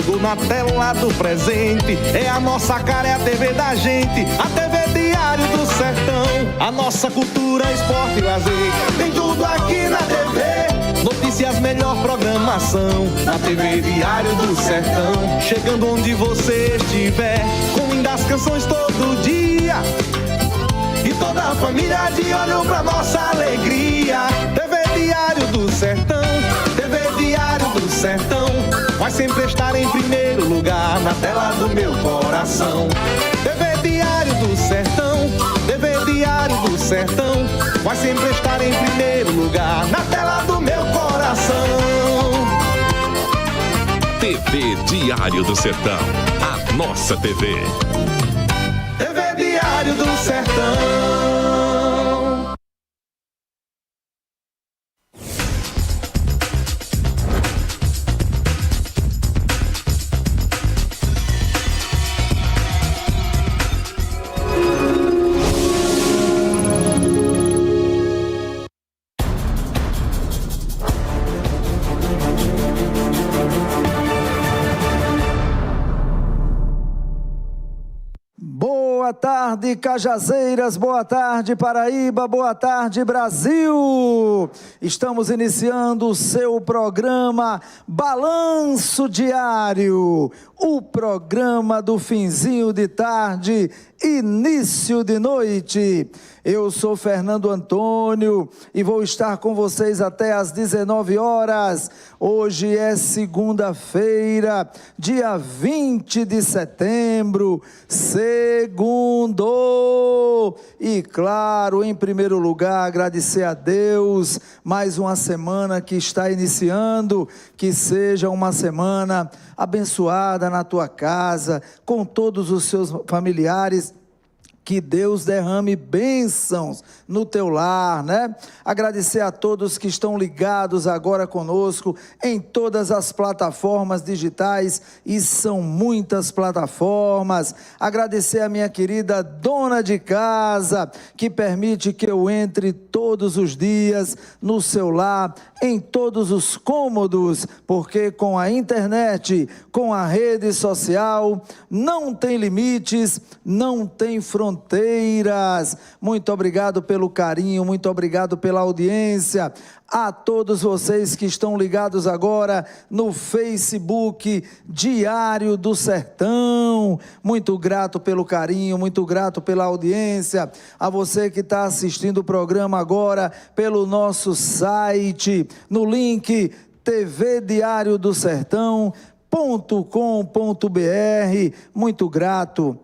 chegou na tela do presente. É a nossa cara, é a TV da gente, a TV Diário do Sertão. A nossa cultura, esporte e lazer, tem tudo aqui na TV. Notícias, melhor programação, na TV Diário do Sertão. Chegando onde você estiver, com lindas canções todo dia. E toda a família de olho pra nossa alegria. TV Diário do Sertão, TV Diário do Sertão, vai sempre estar em primeiro lugar na tela do meu coração. TV Diário do Sertão, TV Diário do Sertão, vai sempre estar em primeiro lugar na tela do meu coração. TV Diário do Sertão, a nossa TV. TV Diário do Sertão. Boa tarde, Cajazeiras, boa tarde, Paraíba, boa tarde, Brasil. Estamos iniciando o seu programa Balanço Diário, o programa do finzinho de tarde, início de noite. Eu sou Fernando Antônio e vou estar com vocês até às 19 horas. Hoje é segunda-feira, dia 20 de setembro, segundo. E claro, em primeiro lugar, agradecer a Deus, mais uma semana que está iniciando, que seja uma semana abençoada na tua casa, com todos os seus familiares. Que Deus derrame bênçãos no teu lar, né? Agradecer a todos que estão ligados agora conosco em todas as plataformas digitais, e são muitas plataformas. Agradecer a minha querida dona de casa, que permite que eu entre todos os dias no seu lar, em todos os cômodos, porque com a internet, com a rede social, não tem limites, não tem fronteiras. Muito obrigado pelo carinho, muito obrigado pela audiência. A todos vocês que estão ligados agora no Facebook Diário do Sertão, muito grato pelo carinho, muito grato pela audiência. A você que está assistindo o programa agora pelo nosso site, no link tvdiariodosertão.com.br, muito grato.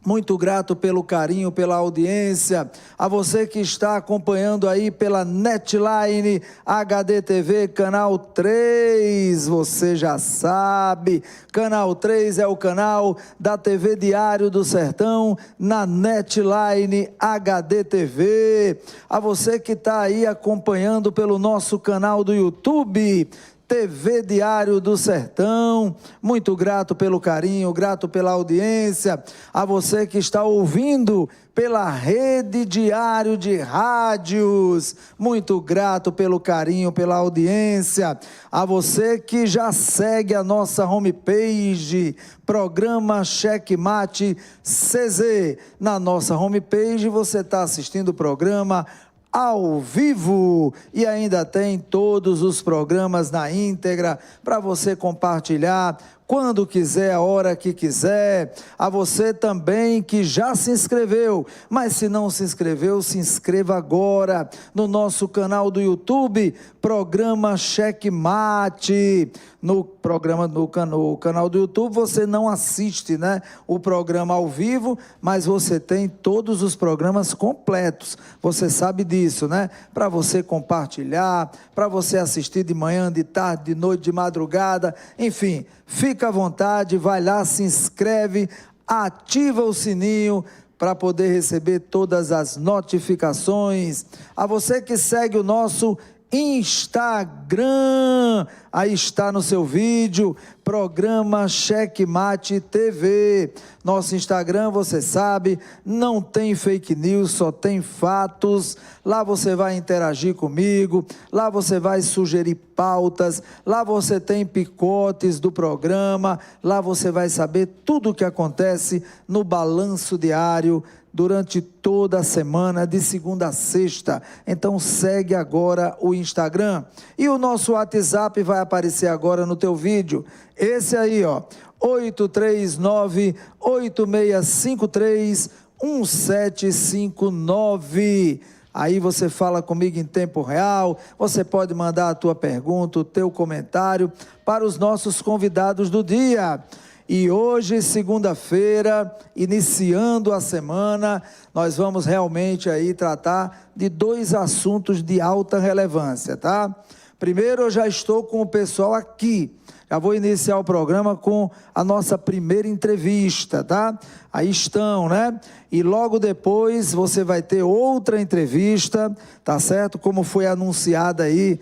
Muito grato pelo carinho, pela audiência. A você que está acompanhando aí pela Netline HDTV, canal 3, você já sabe, canal 3 é o canal da TV Diário do Sertão, na Netline HDTV. A você que está aí acompanhando pelo nosso canal do YouTube, TV Diário do Sertão, muito grato pelo carinho, grato pela audiência. A você que está ouvindo pela Rede Diário de Rádios, muito grato pelo carinho, pela audiência. A você que já segue a nossa homepage, programa Checkmate CZ. Na nossa homepage você está assistindo o programa ao vivo, e ainda tem todos os programas na íntegra para você compartilhar quando quiser, a hora que quiser. A você também que já se inscreveu, mas se não se inscreveu, se inscreva agora no nosso canal do YouTube, programa Checkmate. No canal do YouTube você não assiste, né, o programa ao vivo, mas você tem todos os programas completos. Você sabe disso, né? Para você compartilhar, para você assistir de manhã, de tarde, de noite, de madrugada, enfim, fica à vontade, vai lá, se inscreve, ativa o sininho para poder receber todas as notificações. A você que segue o nosso Instagram, Aí está no seu vídeo, programa Checkmate TV. Nosso Instagram, você sabe, não tem fake news, só tem fatos. Lá você vai interagir comigo, lá você vai sugerir pautas, lá você tem picotes do programa, lá você vai saber tudo o que acontece no balanço diário durante toda a semana, de segunda a sexta. Então segue agora o Instagram. E o nosso WhatsApp vai aparecer agora no teu vídeo. Esse aí, ó, 839-8653-1759. Aí você fala comigo em tempo real, você pode mandar a tua pergunta, o teu comentário para os nossos convidados do dia. E hoje, segunda-feira, iniciando a semana, nós vamos realmente aí tratar de 2 assuntos de alta relevância, tá? Primeiro, eu já estou com o pessoal aqui. Já vou iniciar o programa com a nossa primeira entrevista, tá? Aí estão, né? E logo depois você vai ter outra entrevista, tá certo? Como foi anunciada aí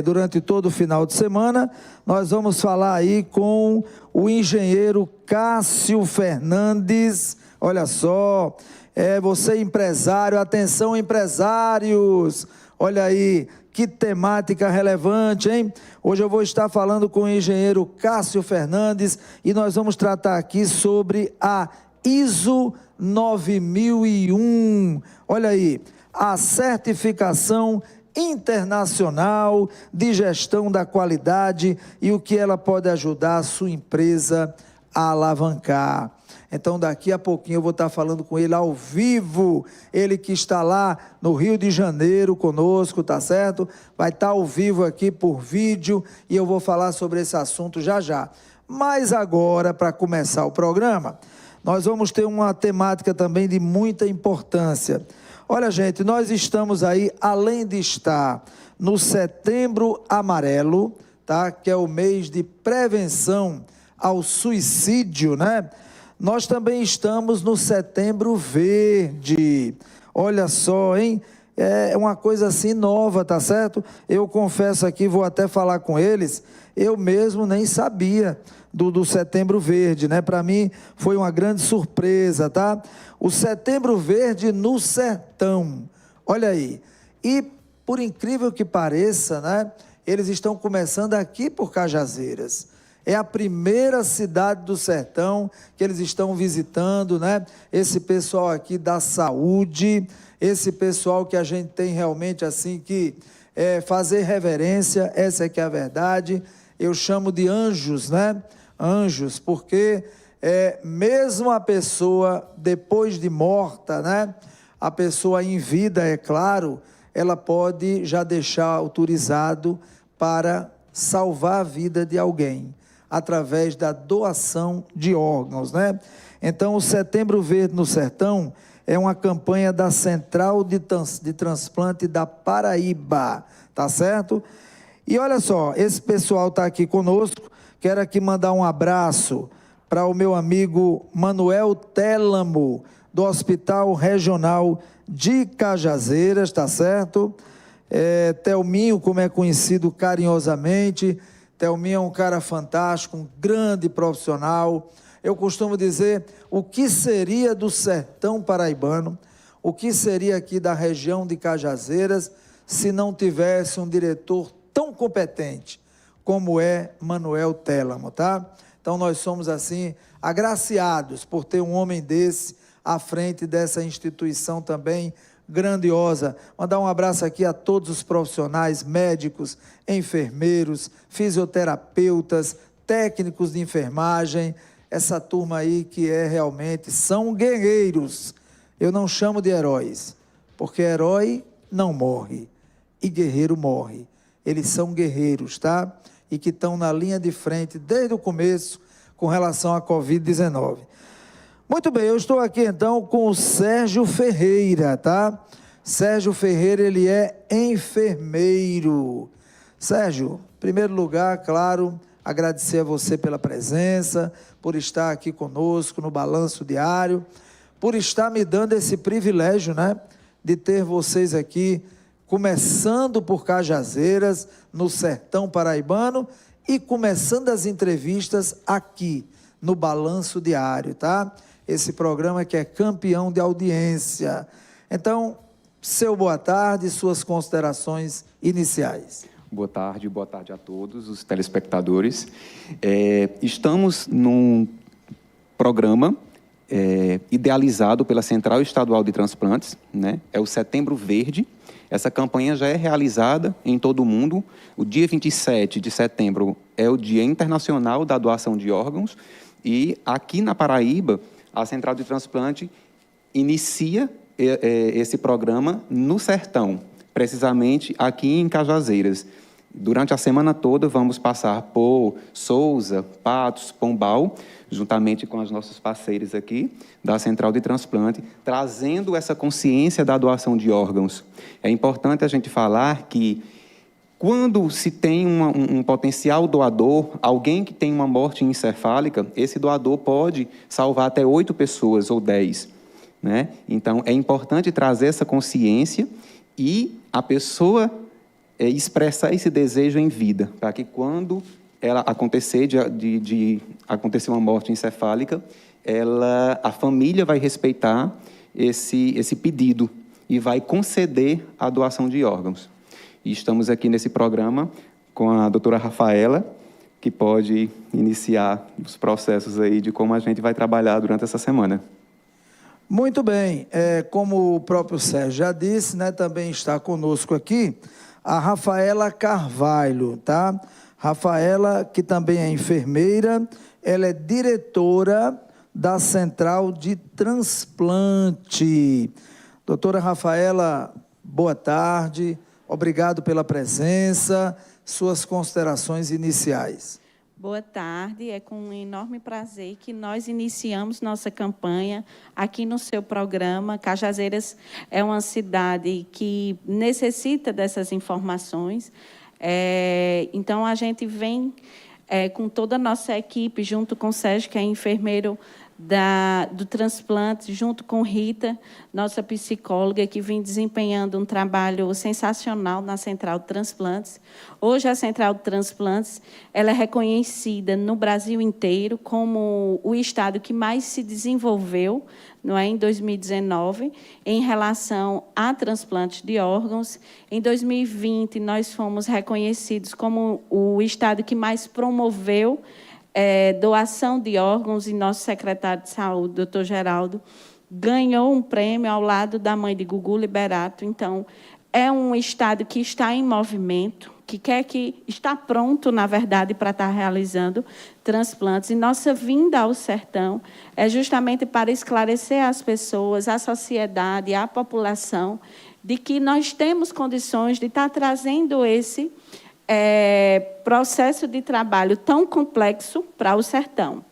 durante todo o final de semana, nós vamos falar aí com o engenheiro Cássio Fernandes. Olha só, você empresário, atenção empresários, olha aí, que temática relevante, hein? Hoje eu vou estar falando com o engenheiro Cássio Fernandes e nós vamos tratar aqui sobre a ISO 9001. Olha aí, a certificação internacional de gestão da qualidade e o que ela pode ajudar a sua empresa a alavancar. Então daqui a pouquinho eu vou estar falando com ele ao vivo, ele que está lá no Rio de Janeiro conosco, tá certo? Vai estar ao vivo aqui por vídeo e eu vou falar sobre esse assunto já já. Mas agora, para começar o programa, nós vamos ter uma temática também de muita importância. Olha, gente, nós estamos aí, além de estar no Setembro Amarelo, tá? Que é o mês de prevenção ao suicídio, né? Nós também estamos no Setembro Verde. Olha só, hein? É uma coisa assim nova, tá certo? Eu confesso aqui, vou até falar com eles, eu mesmo nem sabia do Setembro Verde, né? Para mim foi uma grande surpresa, tá? O Setembro Verde no sertão, olha aí. E por incrível que pareça, né? Eles estão começando aqui por Cajazeiras. É a primeira cidade do sertão que eles estão visitando, né? Esse pessoal aqui da saúde, esse pessoal que a gente tem realmente assim que fazer reverência, essa é que é a verdade. Eu chamo de anjos, né? Anjos, porque mesmo a pessoa depois de morta, né? A pessoa em vida, é claro, ela pode já deixar autorizado para salvar a vida de alguém, através da doação de órgãos, né? Então, o Setembro Verde no Sertão é uma campanha da Central de Transplante da Paraíba, tá certo? E olha só, esse pessoal está aqui conosco, quero aqui mandar um abraço para o meu amigo Manuel Télamo, do Hospital Regional de Cajazeiras, tá certo? Telminho, como é conhecido carinhosamente. Telminho é um cara fantástico, um grande profissional. Eu costumo dizer, o que seria do sertão paraibano, o que seria aqui da região de Cajazeiras, se não tivesse um diretor tão competente como é Manuel Télamo, tá? Então nós somos assim, agraciados por ter um homem desse à frente dessa instituição também grandiosa. Mandar um abraço aqui a todos os profissionais, médicos, enfermeiros, fisioterapeutas, técnicos de enfermagem, essa turma aí que realmente são guerreiros. Eu não chamo de heróis, porque herói não morre e guerreiro morre. Eles são guerreiros, tá? E que estão na linha de frente desde o começo com relação à Covid-19. Muito bem, eu estou aqui então com o Sérgio Ferreira, tá? Sérgio Ferreira, ele é enfermeiro. Sérgio, em primeiro lugar, claro, agradecer a você pela presença, por estar aqui conosco no Balanço Diário, por estar me dando esse privilégio, né? De ter vocês aqui começando por Cajazeiras, no sertão paraibano, e começando as entrevistas aqui, no Balanço Diário, tá? Esse programa que é campeão de audiência. Então, seu boa tarde, suas considerações iniciais. Boa tarde a todos os telespectadores. Estamos num programa idealizado pela Central Estadual de Transplantes, né? É o Setembro Verde. Essa campanha já é realizada em todo o mundo. O dia 27 de setembro é o Dia Internacional da Doação de Órgãos. E aqui na Paraíba, a Central de Transplante inicia esse programa no Sertão, precisamente aqui em Cajazeiras. Durante a semana toda, vamos passar por Souza, Patos, Pombal, juntamente com os nossos parceiros aqui da Central de Transplante, trazendo essa consciência da doação de órgãos. É importante a gente falar que, quando se tem um potencial doador, alguém que tem uma morte encefálica, esse doador pode salvar até 8 pessoas ou 10. Né? Então, é importante trazer essa consciência e a pessoa expressar esse desejo em vida, para que quando ela acontecer de acontecer uma morte encefálica, a família vai respeitar esse pedido e vai conceder a doação de órgãos. E estamos aqui nesse programa com a doutora Rafaela, que pode iniciar os processos aí de como a gente vai trabalhar durante essa semana. Muito bem, como o próprio Sérgio já disse, né, também está conosco aqui a Rafaela Carvalho, tá? Rafaela, que também é enfermeira, ela é diretora da Central de Transplante. Doutora Rafaela, boa tarde, obrigado pela presença, suas considerações iniciais. Boa tarde, é com um enorme prazer que nós iniciamos nossa campanha aqui no seu programa. Cajazeiras é uma cidade que necessita dessas informações, então a gente vem com toda a nossa equipe, junto com o Sérgio, que é enfermeiro do transplante, junto com Rita, nossa psicóloga, que vem desempenhando um trabalho sensacional na Central de Transplantes. Hoje, a Central de Transplantes ela é reconhecida no Brasil inteiro como o estado que mais se desenvolveu, não é, em 2019, em relação a transplantes de órgãos. Em 2020, nós fomos reconhecidos como o estado que mais promoveu doação de órgãos, e nosso secretário de Saúde, doutor Geraldo, ganhou um prêmio ao lado da mãe de Gugu Liberato. Então, é um estado que está em movimento, que está pronto, na verdade, para estar realizando transplantes. E nossa vinda ao sertão é justamente para esclarecer às pessoas, à sociedade, à população, de que nós temos condições de estar trazendo esse processo de trabalho tão complexo para o sertão.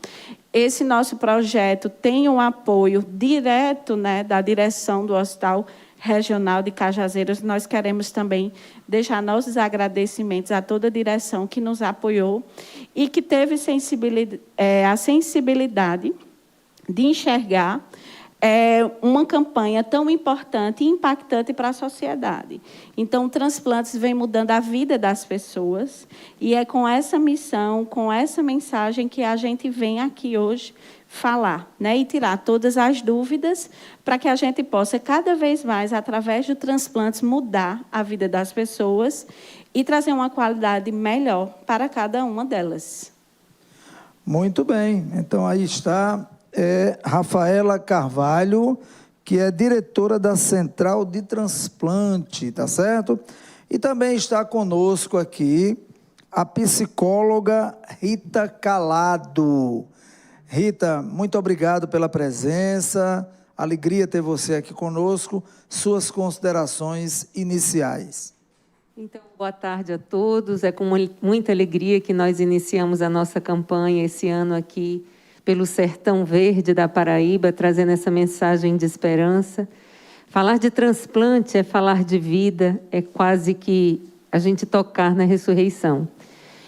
Esse nosso projeto tem um apoio direto, né, da direção do Hospital Regional de Cajazeiras. Nós queremos também deixar nossos agradecimentos a toda a direção que nos apoiou e que teve a sensibilidade de enxergar uma campanha tão importante e impactante para a sociedade. Então, o Transplantes vem mudando a vida das pessoas, e é com essa missão, com essa mensagem que a gente vem aqui hoje falar, né, e tirar todas as dúvidas para que a gente possa, cada vez mais, através do Transplantes, mudar a vida das pessoas e trazer uma qualidade melhor para cada uma delas. Muito bem, então aí está Rafaela Carvalho, que é diretora da Central de Transplante, tá certo? E também está conosco aqui a psicóloga Rita Calado. Rita, muito obrigado pela presença, alegria ter você aqui conosco, suas considerações iniciais. Então, boa tarde a todos, é com muita alegria que nós iniciamos a nossa campanha esse ano aqui pelo Sertão Verde da Paraíba, trazendo essa mensagem de esperança. Falar de transplante é falar de vida, é quase que a gente tocar na ressurreição.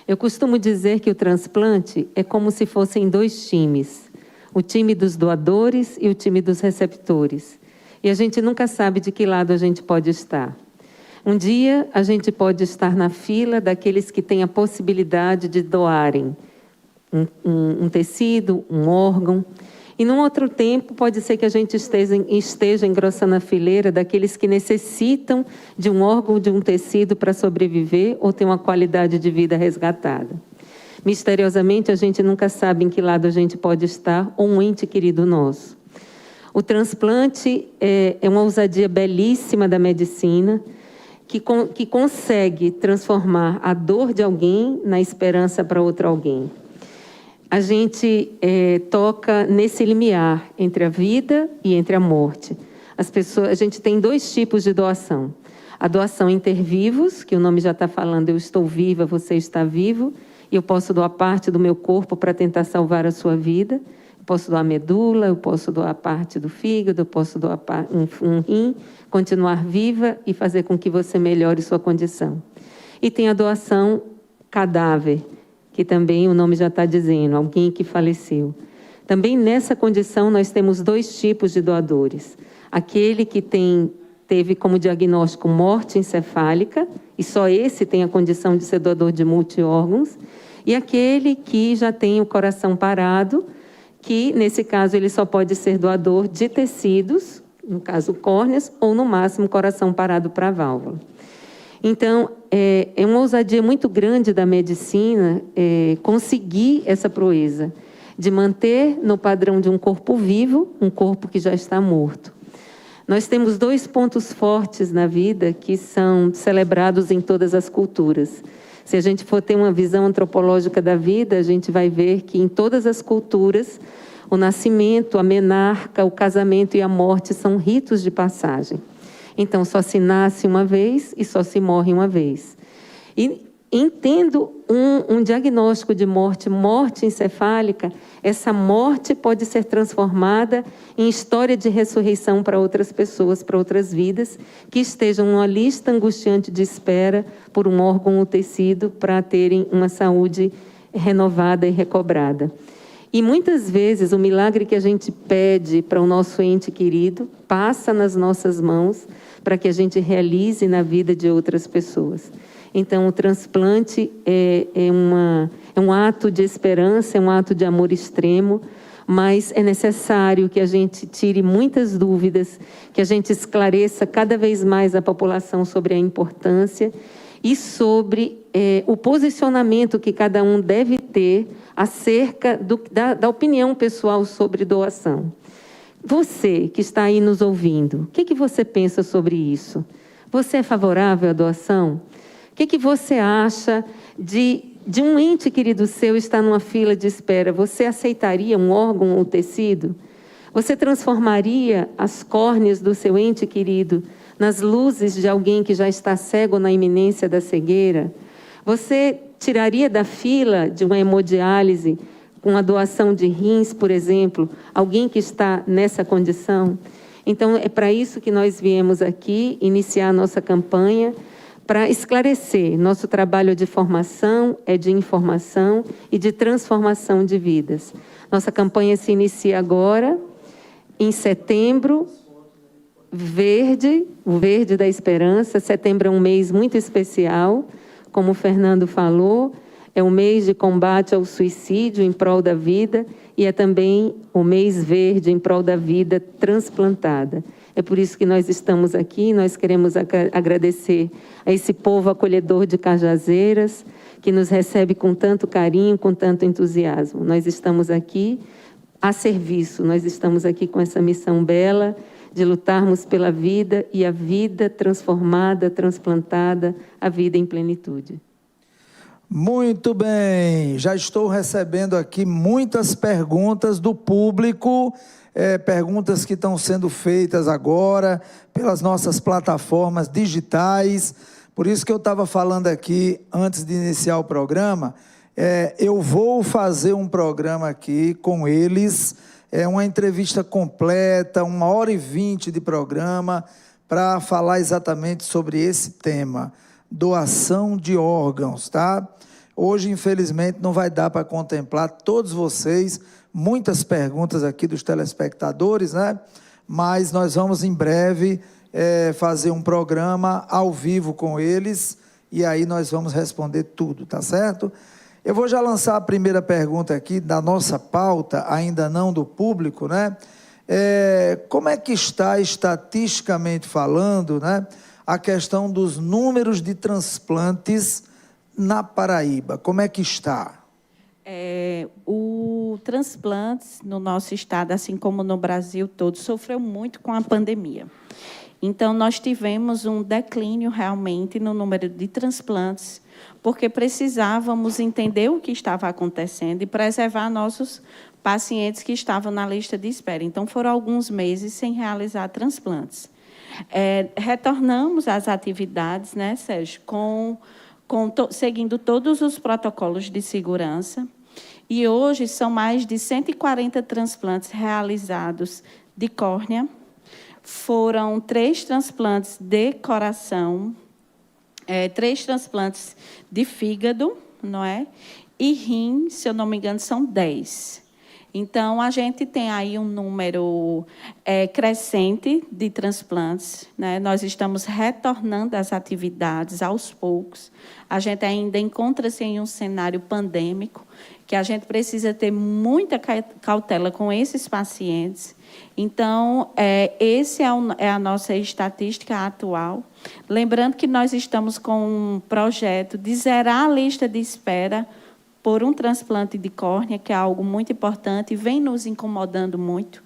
Eu costumo dizer que o transplante é como se fossem 2 times, o time dos doadores e o time dos receptores. E a gente nunca sabe de que lado a gente pode estar. Um dia a gente pode estar na fila daqueles que têm a possibilidade de doarem um tecido, um órgão. E num outro tempo pode ser que a gente esteja engrossando a fileira daqueles que necessitam de um órgão, de um tecido para sobreviver ou ter uma qualidade de vida resgatada. Misteriosamente, a gente nunca sabe em que lado a gente pode estar ou um ente querido nosso. O transplante é uma ousadia belíssima da medicina que consegue transformar a dor de alguém na esperança para outro alguém. A gente toca nesse limiar entre a vida e entre a morte. A gente tem 2 tipos de doação. A doação intervivos, que o nome já está falando, eu estou viva, você está vivo, e eu posso doar parte do meu corpo para tentar salvar a sua vida. Eu posso doar medula, eu posso doar parte do fígado, eu posso doar um rim, continuar viva e fazer com que você melhore sua condição. E tem a doação cadáver, que também o nome já está dizendo, alguém que faleceu. Também nessa condição nós temos 2 tipos de doadores. Aquele que teve como diagnóstico morte encefálica, e só esse tem a condição de ser doador de multiórgãos, e aquele que já tem o coração parado, que nesse caso ele só pode ser doador de tecidos, no caso córneas, ou no máximo coração parado para a válvula. Então, é uma ousadia muito grande da medicina conseguir essa proeza de manter no padrão de um corpo vivo, um corpo que já está morto. Nós temos 2 pontos fortes na vida que são celebrados em todas as culturas. Se a gente for ter uma visão antropológica da vida, a gente vai ver que em todas as culturas, o nascimento, a menarca, o casamento e a morte são ritos de passagem. Então, só se nasce uma vez e só se morre uma vez. E entendo um diagnóstico de morte encefálica, essa morte pode ser transformada em história de ressurreição para outras pessoas, para outras vidas, que estejam numa lista angustiante de espera por um órgão ou tecido para terem uma saúde renovada e recobrada. E muitas vezes o milagre que a gente pede para o nosso ente querido passa nas nossas mãos para que a gente realize na vida de outras pessoas. Então, o transplante é um ato de esperança, é um ato de amor extremo, mas é necessário que a gente tire muitas dúvidas, que a gente esclareça cada vez mais a população sobre a importância e sobre o posicionamento que cada um deve ter acerca da opinião pessoal sobre doação. Você que está aí nos ouvindo, o que você pensa sobre isso? Você é favorável à doação? O que você acha de um ente querido seu estar numa fila de espera? Você aceitaria um órgão ou tecido? Você transformaria as córneas do seu ente querido nas luzes de alguém que já está cego ou na iminência da cegueira? Você tiraria da fila de uma hemodiálise, com a doação de rins, por exemplo, alguém que está nessa condição? Então, é para isso que nós viemos aqui iniciar a nossa campanha, para esclarecer. Nosso trabalho de formação, de informação e de transformação de vidas. Nossa campanha se inicia agora, em setembro, o verde da esperança. Setembro é um mês muito especial, como o Fernando falou, é um mês de combate ao suicídio em prol da vida e é também o mês verde em prol da vida transplantada. É por isso que nós estamos aqui, nós queremos agradecer a esse povo acolhedor de Cajazeiras, que nos recebe com tanto carinho, com tanto entusiasmo. Nós estamos aqui a serviço, nós estamos aqui com essa missão bela de lutarmos pela vida e a vida transformada, transplantada, a vida em plenitude. Muito bem, já estou recebendo aqui muitas perguntas do público, perguntas que estão sendo feitas agora pelas nossas plataformas digitais. Por isso que eu estava falando aqui, antes de iniciar o programa, eu vou fazer um programa aqui com eles, uma entrevista completa, 1h20 de programa, para falar exatamente sobre esse tema, doação de órgãos, tá? Hoje, infelizmente, não vai dar para contemplar todos vocês, muitas perguntas aqui dos telespectadores, né? Mas nós vamos, em breve, fazer um programa ao vivo com eles, e aí nós vamos responder tudo, tá certo? Eu vou já lançar a primeira pergunta aqui da nossa pauta, ainda não do público, né? Como é que está, estatisticamente falando, né, a questão dos números de transplantes na Paraíba? Como é que está? O transplantes no nosso estado, assim como no Brasil todo, sofreu muito com a pandemia. Então, nós tivemos um declínio realmente no número de transplantes, porque precisávamos entender o que estava acontecendo e preservar nossos pacientes que estavam na lista de espera. Então, foram alguns meses sem realizar transplantes. Retornamos às atividades, né, Sérgio, seguindo todos os protocolos de segurança. E hoje são mais de 140 transplantes realizados de córnea. Foram 3 transplantes de coração, 3 transplantes de fígado, não é? E rim, se eu não me engano, são 10. Então, a gente tem aí um número crescente de transplantes, né? Nós estamos retornando às atividades aos poucos. A gente ainda encontra-se em um cenário pandêmico, que a gente precisa ter muita cautela com esses pacientes. Então, esse é a nossa estatística atual. Lembrando que nós estamos com um projeto de zerar a lista de espera por um transplante de córnea, que é algo muito importante e vem nos incomodando muito,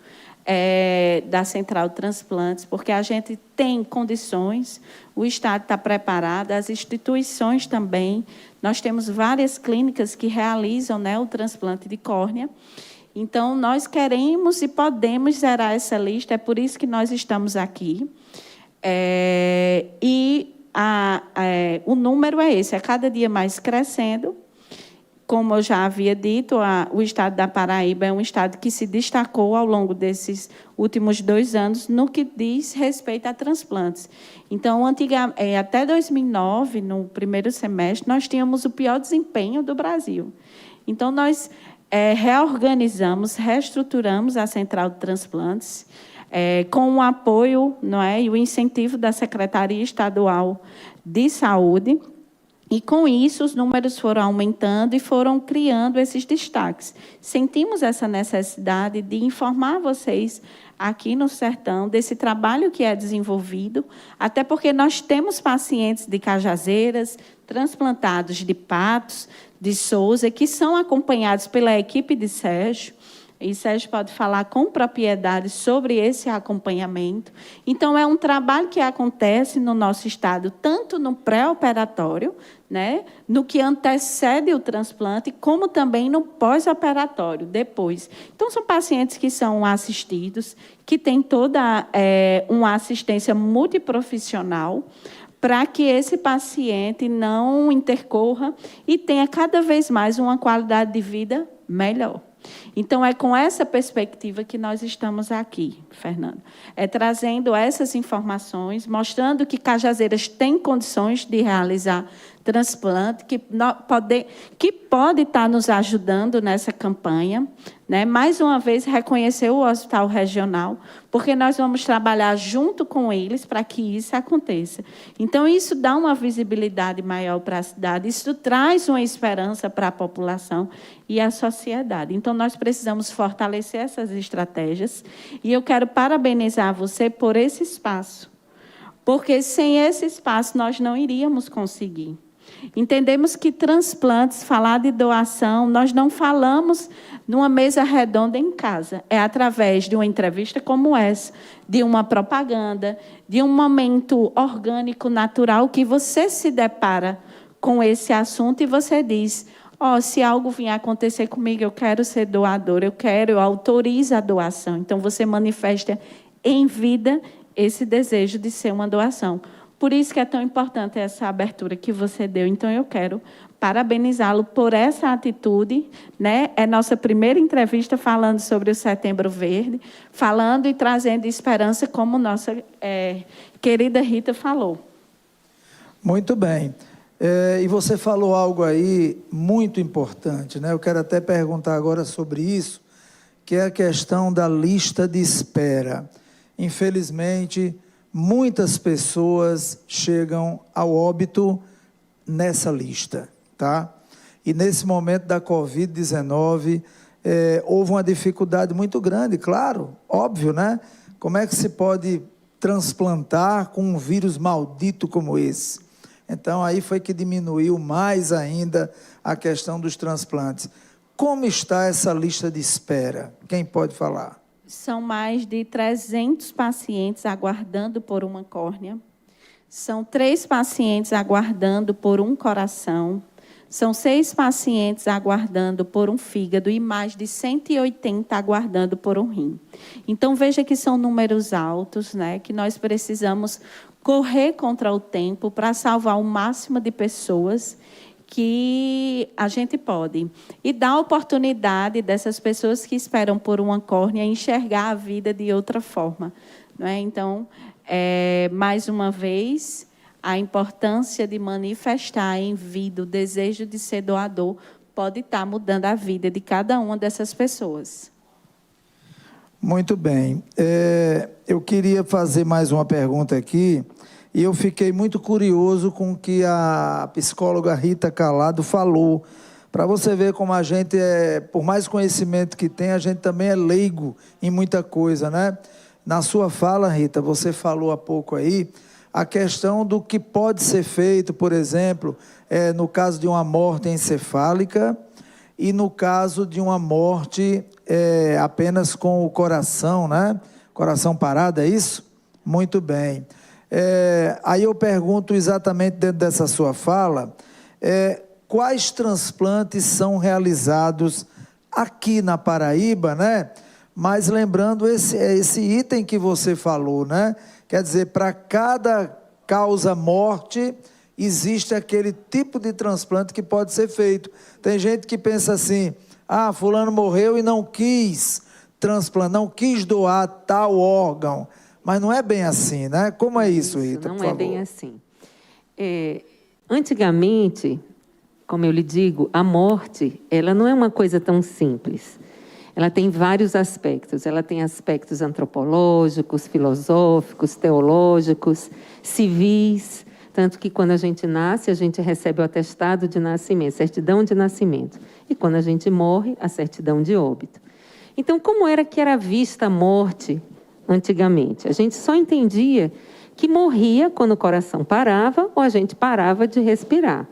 da Central de Transplantes, porque a gente tem condições, o Estado está preparado, as instituições também. Nós temos várias clínicas que realizam, né, o transplante de córnea. Então, nós queremos e podemos zerar essa lista, é por isso que nós estamos aqui. O número é esse, cada dia mais crescendo. Como eu já havia dito, o estado da Paraíba é um estado que se destacou ao longo desses últimos 2 anos no que diz respeito a transplantes. Então, até 2009, no primeiro semestre, nós tínhamos o pior desempenho do Brasil. Então, nós reorganizamos, reestruturamos a Central de Transplantes, com o apoio, não é, e o incentivo da Secretaria Estadual de Saúde. E, com isso, os números foram aumentando e foram criando esses destaques. Sentimos essa necessidade de informar vocês aqui no Sertão desse trabalho que é desenvolvido, até porque nós temos pacientes de Cajazeiras, transplantados de Patos, de Souza, que são acompanhados pela equipe de Sérgio, e Sérgio pode falar com propriedade sobre esse acompanhamento. Então, é um trabalho que acontece no nosso estado, tanto no pré-operatório, né, no que antecede o transplante, como também no pós-operatório, depois. Então, são pacientes que são assistidos, que têm toda uma assistência multiprofissional, para que esse paciente não intercorra e tenha cada vez mais uma qualidade de vida melhor. Então, é com essa perspectiva que nós estamos aqui, Fernando. Trazendo essas informações, mostrando que Cajazeiras tem condições de realizar transplante, que pode estar nos ajudando nessa campanha, né? Mais uma vez, reconhecer o Hospital Regional, porque nós vamos trabalhar junto com eles para que isso aconteça. Então, isso dá uma visibilidade maior para a cidade, isso traz uma esperança para a população e a sociedade. Então, nós precisamos fortalecer essas estratégias, e eu quero parabenizar você por esse espaço, porque sem esse espaço nós não iríamos conseguir. Entendemos que transplantes, falar de doação, nós não falamos numa mesa redonda em casa. É através de uma entrevista como essa, de uma propaganda, de um momento orgânico, natural, que você se depara com esse assunto e você diz: se algo vier acontecer comigo, eu quero ser doador, eu autorizo a doação. Então, você manifesta em vida esse desejo de ser uma doação. Por isso que é tão importante essa abertura que você deu. Então, eu quero parabenizá-lo por essa atitude, né? É nossa primeira entrevista falando sobre o Setembro Verde, falando e trazendo esperança, como nossa querida Rita falou. Muito bem. E você falou algo aí muito importante, né? Eu quero até perguntar agora sobre isso, que é a questão da lista de espera. Infelizmente, muitas pessoas chegam ao óbito nessa lista, tá? E nesse momento da Covid-19, houve uma dificuldade muito grande, claro, óbvio, né? Como é que se pode transplantar com um vírus maldito como esse? Então, aí foi que diminuiu mais ainda a questão dos transplantes. Como está essa lista de espera? Quem pode falar? São mais de 300 pacientes aguardando por uma córnea. São 3 pacientes aguardando por um coração. São 6 pacientes aguardando por um fígado e mais de 180 aguardando por um rim. Então, veja que são números altos, né, que nós precisamos correr contra o tempo para salvar o máximo de pessoas que a gente pode. E dar a oportunidade dessas pessoas que esperam por uma córnea enxergar a vida de outra forma. Não é? Então, mais uma vez, a importância de manifestar em vida o desejo de ser doador pode estar mudando a vida de cada uma dessas pessoas. Muito bem. Eu queria fazer mais uma pergunta aqui, e eu fiquei muito curioso com o que a psicóloga Rita Calado falou, para você ver como a gente, por mais conhecimento que tem, a gente também é leigo em muita coisa, né? Na sua fala, Rita, você falou há pouco aí, a questão do que pode ser feito, por exemplo, no caso de uma morte encefálica e no caso de uma morte apenas com o coração, né? Coração parado, é isso? Muito bem. Aí eu pergunto exatamente dentro dessa sua fala, quais transplantes são realizados aqui na Paraíba, né? Mas lembrando esse item que você falou, né? Quer dizer, para cada causa morte, existe aquele tipo de transplante que pode ser feito. Tem gente que pensa assim, fulano morreu e não quis transplantar, não quis doar tal órgão. Mas não é bem assim, né? Como é isso, Rita? Não é bem assim. Antigamente, como eu lhe digo, a morte, ela não é uma coisa tão simples. Ela tem vários aspectos. Ela tem aspectos antropológicos, filosóficos, teológicos, civis. Tanto que quando a gente nasce, a gente recebe o atestado de nascimento, certidão de nascimento. E quando a gente morre, a certidão de óbito. Então, como era que era vista a morte antigamente? A gente só entendia que morria quando o coração parava ou a gente parava de respirar.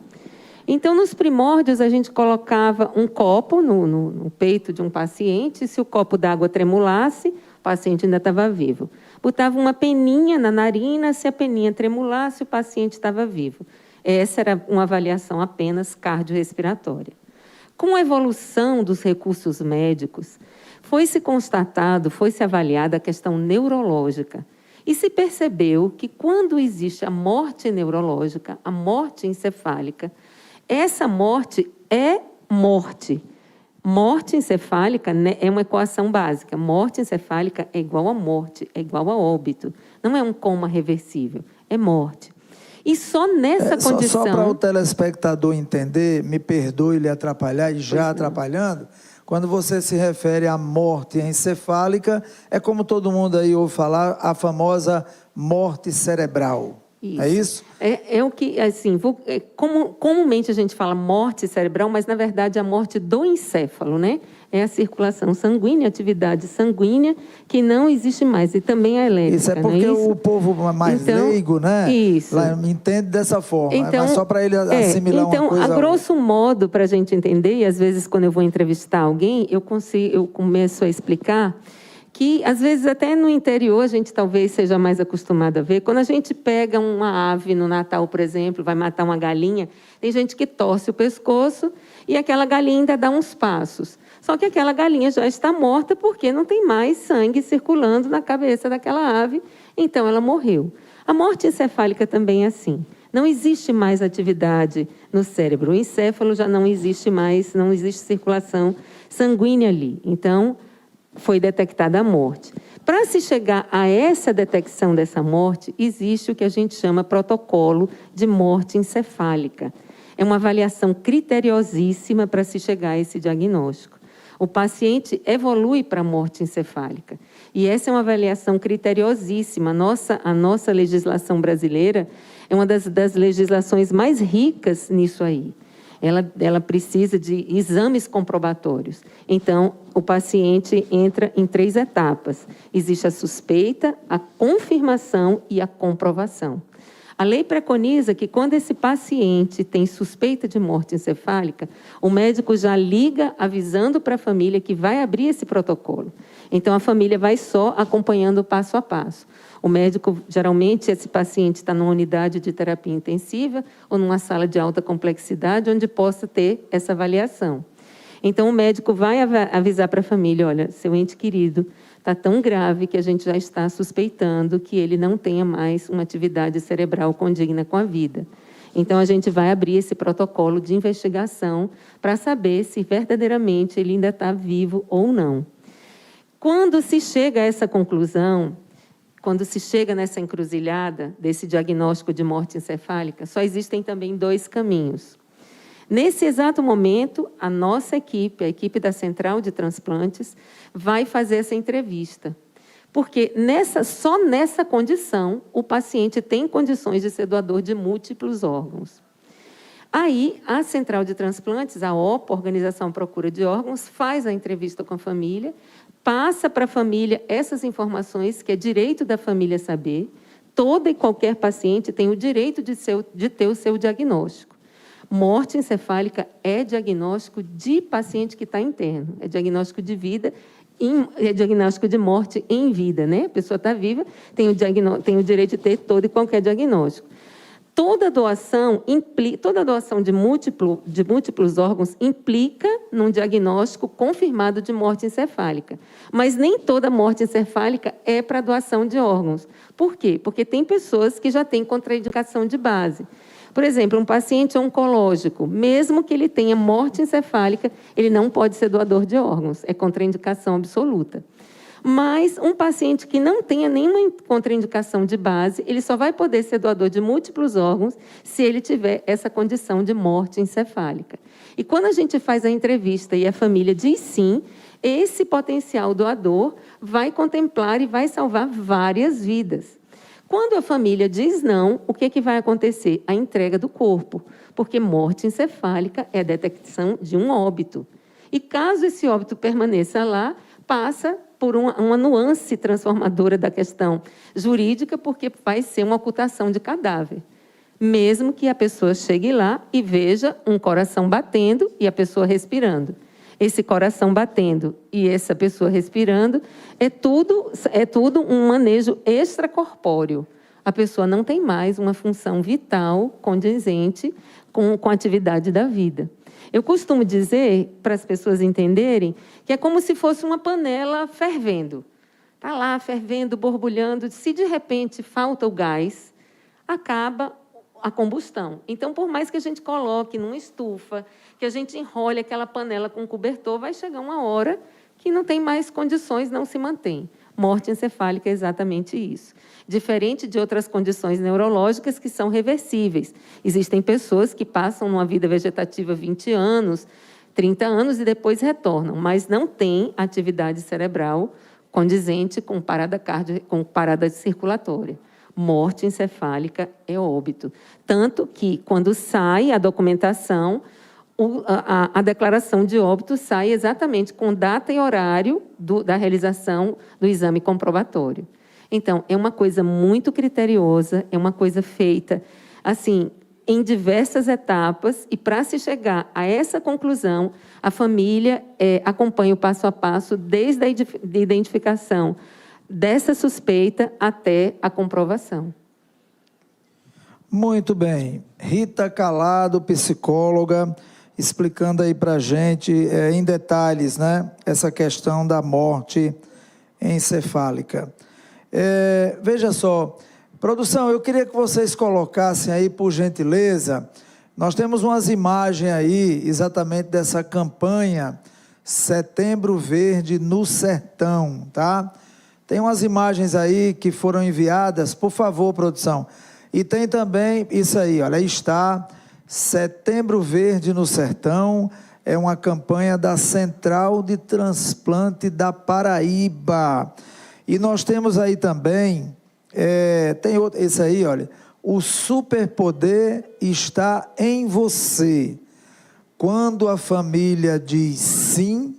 Então, nos primórdios, a gente colocava um copo no peito de um paciente, se o copo d'água tremulasse, o paciente ainda estava vivo. Botava uma peninha na narina, se a peninha tremulasse, o paciente estava vivo. Essa era uma avaliação apenas cardiorrespiratória. Com a evolução dos recursos médicos, foi-se constatado, foi-se avaliada a questão neurológica. E se percebeu que quando existe a morte neurológica, a morte encefálica, essa morte é morte. Morte encefálica, né, é uma equação básica. Morte encefálica é igual a morte, é igual a óbito. Não é um coma reversível, é morte. E só nessa condição... Só para o telespectador entender, me perdoe lhe atrapalhar, e já atrapalhando, quando você se refere à morte encefálica, é como todo mundo aí ouve falar, a famosa morte cerebral. Isso. É isso? É o que, assim, comumente a gente fala morte cerebral, mas, na verdade, a morte do encéfalo, né? É a circulação sanguínea, a atividade sanguínea, que não existe mais, e também a elétrica. Isso é porque o povo mais leigo, né? Isso. Entende dessa forma, mas só para ele assimilar uma coisa... Então, a grosso modo, para a gente entender, e às vezes, quando eu vou entrevistar alguém, eu começo a explicar que, às vezes, até no interior, a gente talvez seja mais acostumado a ver. Quando a gente pega uma ave no Natal, por exemplo, vai matar uma galinha, tem gente que torce o pescoço e aquela galinha ainda dá uns passos. Só que aquela galinha já está morta porque não tem mais sangue circulando na cabeça daquela ave, então ela morreu. A morte encefálica também é assim. Não existe mais atividade no cérebro. O encéfalo já não existe mais, não existe circulação sanguínea ali. Então, foi detectada a morte. Para se chegar a essa detecção dessa morte, existe o que a gente chama protocolo de morte encefálica. É uma avaliação criteriosíssima para se chegar a esse diagnóstico. O paciente evolui para a morte encefálica. E essa é uma avaliação criteriosíssima. A nossa legislação brasileira é uma das legislações mais ricas nisso aí. Ela precisa de exames comprobatórios. Então, o paciente entra em 3 etapas. Existe a suspeita, a confirmação e a comprovação. A lei preconiza que, quando esse paciente tem suspeita de morte encefálica, o médico já liga avisando para a família que vai abrir esse protocolo. Então, a família vai só acompanhando passo a passo. O médico, geralmente, esse paciente está numa unidade de terapia intensiva ou numa sala de alta complexidade, onde possa ter essa avaliação. Então, o médico vai avisar para a família, olha, seu ente querido está tão grave que a gente já está suspeitando que ele não tenha mais uma atividade cerebral condigna com a vida. Então, a gente vai abrir esse protocolo de investigação para saber se verdadeiramente ele ainda está vivo ou não. Quando se chega a essa conclusão, quando se chega nessa encruzilhada desse diagnóstico de morte encefálica, só existem também 2 caminhos. Nesse exato momento, a nossa equipe, a equipe da Central de Transplantes, vai fazer essa entrevista. Porque só nessa condição, o paciente tem condições de ser doador de múltiplos órgãos. Aí, a Central de Transplantes, a OPA, Organização Procura de Órgãos, faz a entrevista com a família, passa para a família essas informações que é direito da família saber. Todo e qualquer paciente tem o direito de ter o seu diagnóstico. Morte encefálica é diagnóstico de paciente que está interno, é diagnóstico de vida, é diagnóstico de morte em vida, né? A pessoa está viva, tem o direito de ter todo e qualquer diagnóstico. Toda doação de múltiplos órgãos implica num diagnóstico confirmado de morte encefálica. Mas nem toda morte encefálica é para doação de órgãos. Por quê? Porque tem pessoas que já têm contraindicação de base. Por exemplo, um paciente oncológico, mesmo que ele tenha morte encefálica, ele não pode ser doador de órgãos, é contraindicação absoluta. Mas um paciente que não tenha nenhuma contraindicação de base, ele só vai poder ser doador de múltiplos órgãos se ele tiver essa condição de morte encefálica. E quando a gente faz a entrevista e a família diz sim, esse potencial doador vai contemplar e vai salvar várias vidas. Quando a família diz não, o que vai acontecer? A entrega do corpo, porque morte encefálica é a detecção de um óbito. E caso esse óbito permaneça lá, passa por uma nuance transformadora da questão jurídica, porque vai ser uma ocultação de cadáver. Mesmo que a pessoa chegue lá e veja um coração batendo e a pessoa respirando. Esse coração batendo e essa pessoa respirando é tudo um manejo extracorpóreo. A pessoa não tem mais uma função vital condizente com a atividade da vida. Eu costumo dizer, para as pessoas entenderem, que é como se fosse uma panela fervendo. Está lá fervendo, borbulhando. Se de repente falta o gás, acaba a combustão. Então, por mais que a gente coloque numa estufa, que a gente enrole aquela panela com cobertor, vai chegar uma hora que não tem mais condições, não se mantém. Morte encefálica é exatamente isso. Diferente de outras condições neurológicas que são reversíveis. Existem pessoas que passam numa vida vegetativa 20 anos, 30 anos e depois retornam, mas não têm atividade cerebral condizente com parada circulatória. Morte encefálica é óbito. Tanto que, quando sai a documentação, a declaração de óbito sai exatamente com data e horário da realização do exame comprobatório. Então, é uma coisa muito criteriosa, é uma coisa feita, assim, em diversas etapas, e para se chegar a essa conclusão, a família acompanha o passo a passo, desde a identificação dessa suspeita até a comprovação. Muito bem. Rita Calado, psicóloga, explicando aí para a gente, em detalhes, né, essa questão da morte encefálica. Veja só, produção, eu queria que vocês colocassem aí, por gentileza, nós temos umas imagens aí, exatamente dessa campanha Setembro Verde no Sertão, tá? Tem umas imagens aí que foram enviadas, por favor, produção. E tem também isso aí, olha, aí está, Setembro Verde no Sertão, é uma campanha da Central de Transplante da Paraíba. E nós temos aí também, tem outro, esse aí, olha, o superpoder está em você. Quando a família diz sim,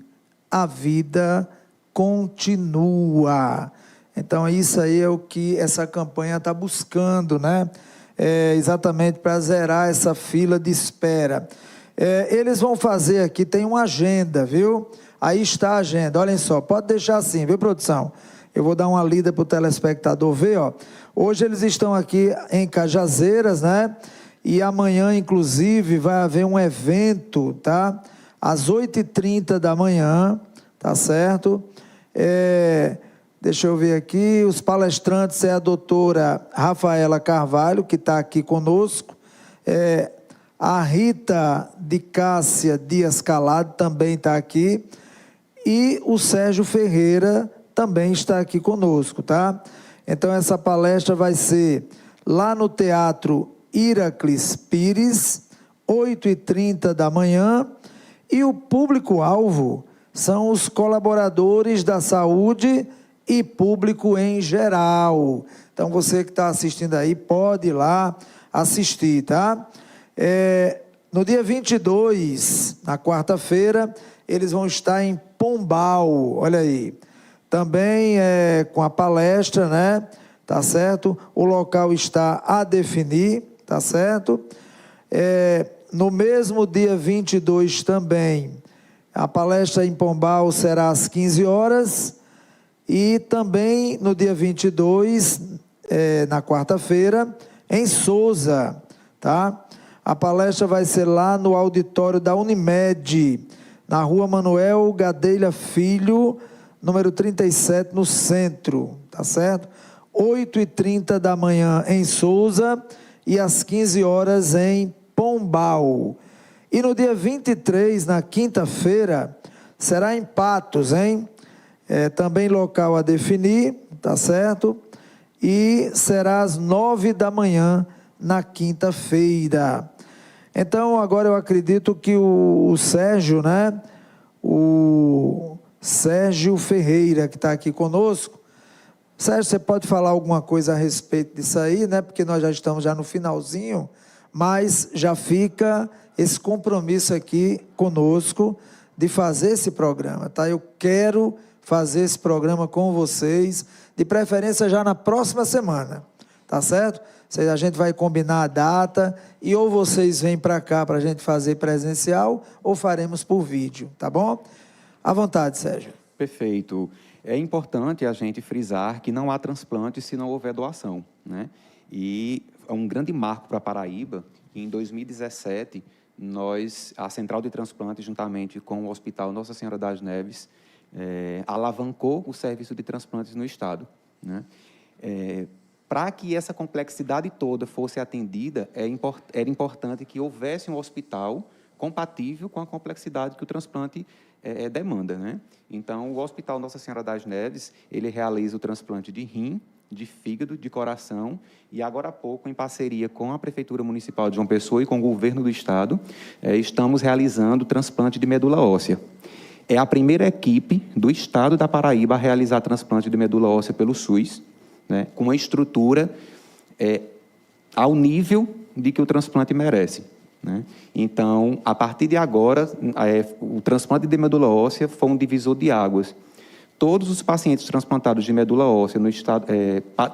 a vida continua. Então, isso aí é o que essa campanha está buscando, né? Exatamente para zerar essa fila de espera. Eles vão fazer aqui, tem uma agenda, viu? Aí está a agenda, olhem só, pode deixar assim, viu, produção? Eu vou dar uma lida para o telespectador ver, ó. Hoje eles estão aqui em Cajazeiras, né? E amanhã, inclusive, vai haver um evento, tá? Às 8h30 da manhã, tá certo? Deixa eu ver aqui, os palestrantes é a doutora Rafaela Carvalho, que está aqui conosco, a Rita de Cássia Dias Calado também está aqui, e o Sérgio Ferreira também está aqui conosco, tá? Então, essa palestra vai ser lá no Teatro Iraclis Pires, 8h30 da manhã, e o público-alvo são os colaboradores da saúde e público em geral. Então, você que está assistindo aí, pode ir lá assistir, tá? No dia 22, na quarta-feira, eles vão estar em Pombal, olha aí. Também com a palestra, né? Tá certo? O local está a definir, tá certo? No mesmo dia 22 também, a palestra em Pombal será às 15 horas. E também no dia 22, na quarta-feira, em Souza, tá? A palestra vai ser lá no auditório da Unimed, na rua Manuel Gadelha Filho, número 37, no centro, tá certo? 8h30 da manhã em Souza e às 15 horas em Pombal. E no dia 23, na quinta-feira, será em Patos, hein? Também local a definir, tá certo? E será às 9 da manhã na quinta-feira. Então, agora eu acredito que o Sérgio, né? O Sérgio Ferreira, que está aqui conosco. Sérgio, você pode falar alguma coisa a respeito disso aí, né? Porque nós já estamos no finalzinho, mas já fica esse compromisso aqui conosco de fazer esse programa, tá? Eu quero fazer esse programa com vocês, de preferência já na próxima semana, tá certo? A gente vai combinar a data e ou vocês vêm para cá para a gente fazer presencial ou faremos por vídeo, tá bom? À vontade, Sérgio. Perfeito. É importante a gente frisar que não há transplante se não houver doação, né? E é um grande marco para a Paraíba. Em 2017, a Central de Transplante, juntamente com o Hospital Nossa Senhora das Neves, alavancou o serviço de transplantes no Estado, né? Para que essa complexidade toda fosse atendida, era importante que houvesse um hospital compatível com a complexidade que o transplante demanda, né? Então, o Hospital Nossa Senhora das Neves, ele realiza o transplante de rim, de fígado, de coração, e agora há pouco, em parceria com a Prefeitura Municipal de João Pessoa e com o Governo do Estado, estamos realizando o transplante de medula óssea. É a primeira equipe do Estado da Paraíba a realizar transplante de medula óssea pelo SUS, né, com uma estrutura ao nível de que o transplante merece, né? Então, a partir de agora, o transplante de medula óssea foi um divisor de águas. Todos os pacientes transplantados de medula óssea no estado,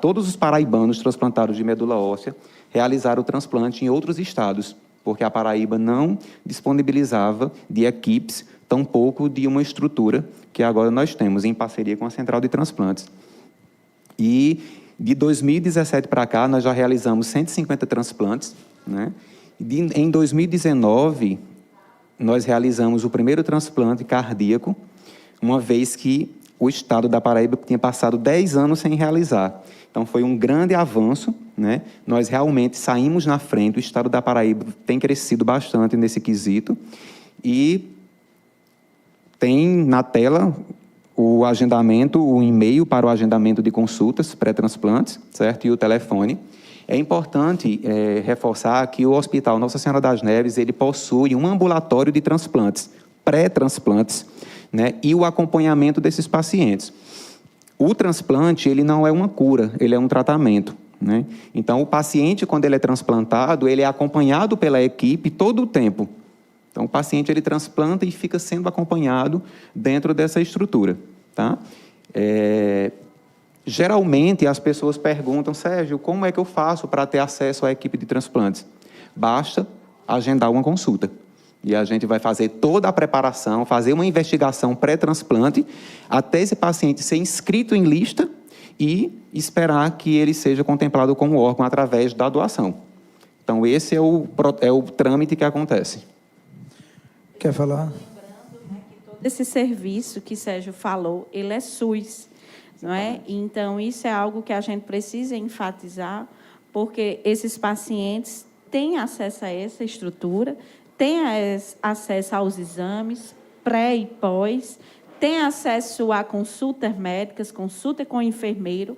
todos os paraibanos transplantados de medula óssea realizaram o transplante em outros estados, porque a Paraíba não disponibilizava de equipes, tampouco de uma estrutura que agora nós temos em parceria com a Central de Transplantes. E de 2017 para cá, nós já realizamos 150 transplantes, né? Em 2019, nós realizamos o primeiro transplante cardíaco, uma vez que o Estado da Paraíba tinha passado 10 anos sem realizar. Então, foi um grande avanço, né? Nós realmente saímos na frente, o Estado da Paraíba tem crescido bastante nesse quesito, e tem na tela o agendamento, o e-mail para o agendamento de consultas pré-transplantes, certo? E o telefone. É importante reforçar que o Hospital Nossa Senhora das Neves, ele possui um ambulatório de transplantes, pré-transplantes, né, e o acompanhamento desses pacientes. O transplante, ele não é uma cura, ele é um tratamento, né? Então, o paciente, quando ele é transplantado, ele é acompanhado pela equipe todo o tempo. Então, o paciente, ele transplanta e fica sendo acompanhado dentro dessa estrutura, tá? Geralmente, as pessoas perguntam, Sérgio, como é que eu faço para ter acesso à equipe de transplantes? Basta agendar uma consulta. E a gente vai fazer toda a preparação, fazer uma investigação pré-transplante, até esse paciente ser inscrito em lista e esperar que ele seja contemplado como órgão através da doação. Então, esse é o trâmite que acontece. Quer falar? Lembrando, né, que todo esse serviço que Sérgio falou, ele é SUS, não é? Então, isso é algo que a gente precisa enfatizar, porque esses pacientes têm acesso a essa estrutura, têm acesso aos exames pré e pós, têm acesso a consultas médicas, consulta com o enfermeiro,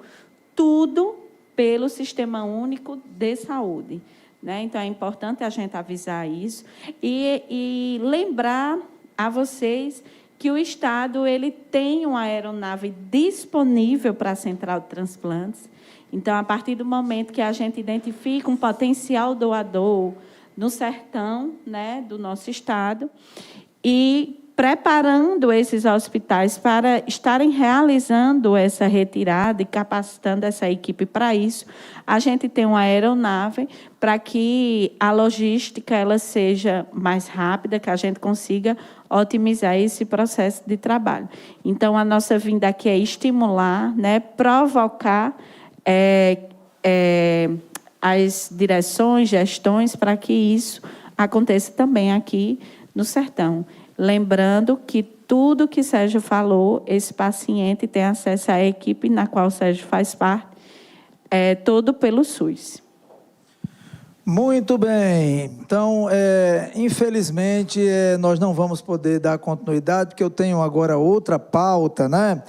tudo pelo Sistema Único de Saúde, né? Então, é importante a gente avisar isso e lembrar a vocês que o Estado ele tem uma aeronave disponível para a Central de Transplantes. Então, a partir do momento que a gente identifica um potencial doador no sertão, né, do nosso Estado, e preparando esses hospitais para estarem realizando essa retirada e capacitando essa equipe para isso, a gente tem uma aeronave para que a logística ela seja mais rápida, que a gente consiga otimizar esse processo de trabalho. Então, a nossa vinda aqui é estimular, né, provocar as direções, gestões, para que isso aconteça também aqui no sertão. Lembrando que tudo que Sérgio falou, esse paciente tem acesso à equipe na qual o Sérgio faz parte, todo pelo SUS. Muito bem. Então, infelizmente, nós não vamos poder dar continuidade, porque eu tenho agora outra pauta, né?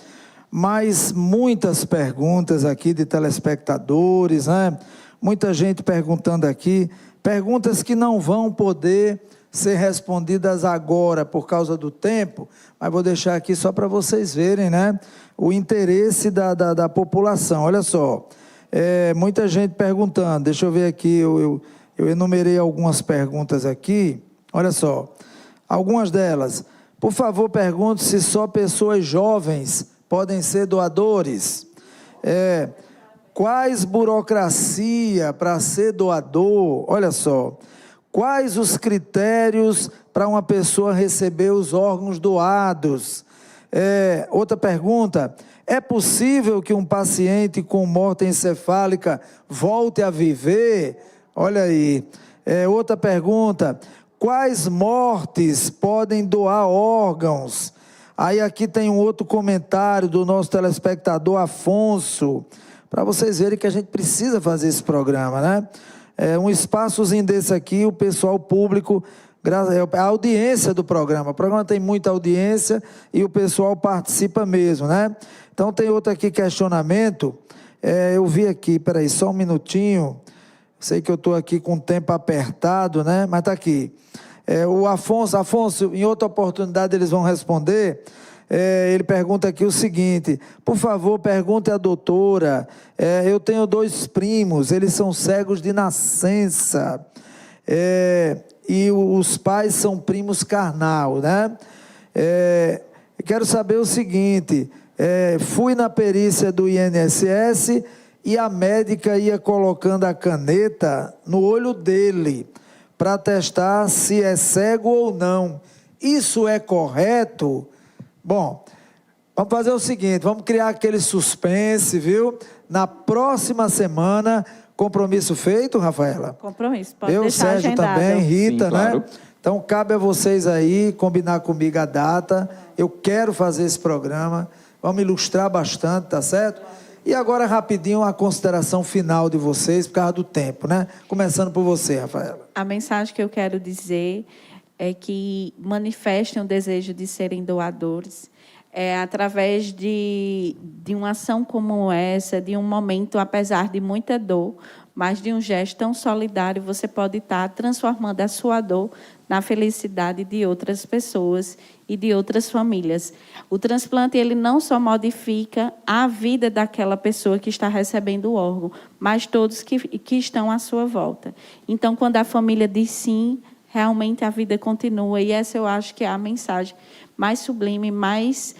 Mas muitas perguntas aqui de telespectadores, né? Muita gente perguntando aqui, perguntas que não vão poder ser respondidas agora por causa do tempo, mas vou deixar aqui só para vocês verem, né? O interesse da população. Olha só, muita gente perguntando, deixa eu ver aqui, eu enumerei algumas perguntas aqui, olha só, algumas delas. Por favor, pergunte se só pessoas jovens podem ser doadores. Quais burocracia para ser doador? Olha só. Quais os critérios para uma pessoa receber os órgãos doados? Outra pergunta. É possível que um paciente com morte encefálica volte a viver? Olha aí. Outra pergunta. Quais mortes podem doar órgãos? Aí aqui tem um outro comentário do nosso telespectador Afonso, para vocês verem que a gente precisa fazer esse programa, né? Um espaçozinho desse aqui, o pessoal público, a audiência do programa. O programa tem muita audiência e o pessoal participa mesmo, né? Então tem outro aqui, questionamento. Eu vi aqui, peraí, só um minutinho. Sei que eu estou aqui com o tempo apertado, né? Mas está aqui. O Afonso, em outra oportunidade eles vão responder. Ele pergunta aqui o seguinte: por favor, pergunte à doutora, eu tenho 2 primos, eles são cegos de nascença, e os pais são primos carnal, né? Quero saber o seguinte, fui na perícia do INSS e a médica ia colocando a caneta no olho dele, para testar se é cego ou não. Isso é correto? Bom, vamos fazer o seguinte, vamos criar aquele suspense, viu? Na próxima semana, compromisso feito, Rafaela? Compromisso, pode deixar Sérgio agendado. também, Rita, sim, claro, né? Então, cabe a vocês aí combinar comigo a data. Eu quero fazer esse programa, vamos ilustrar bastante, tá certo? E agora, rapidinho, a consideração final de vocês, por causa do tempo, né? Começando por você, Rafaela. A mensagem que eu quero dizer é que manifestem o desejo de serem doadores. Através de uma ação como essa, de um momento, apesar de muita dor, mas de um gesto tão solidário, você pode estar transformando a sua dor na felicidade de outras pessoas e de outras famílias. O transplante, ele não só modifica a vida daquela pessoa que está recebendo o órgão, mas todos que estão à sua volta. Então, quando a família diz sim, realmente a vida continua. E essa eu acho que é a mensagem mais sublime, mais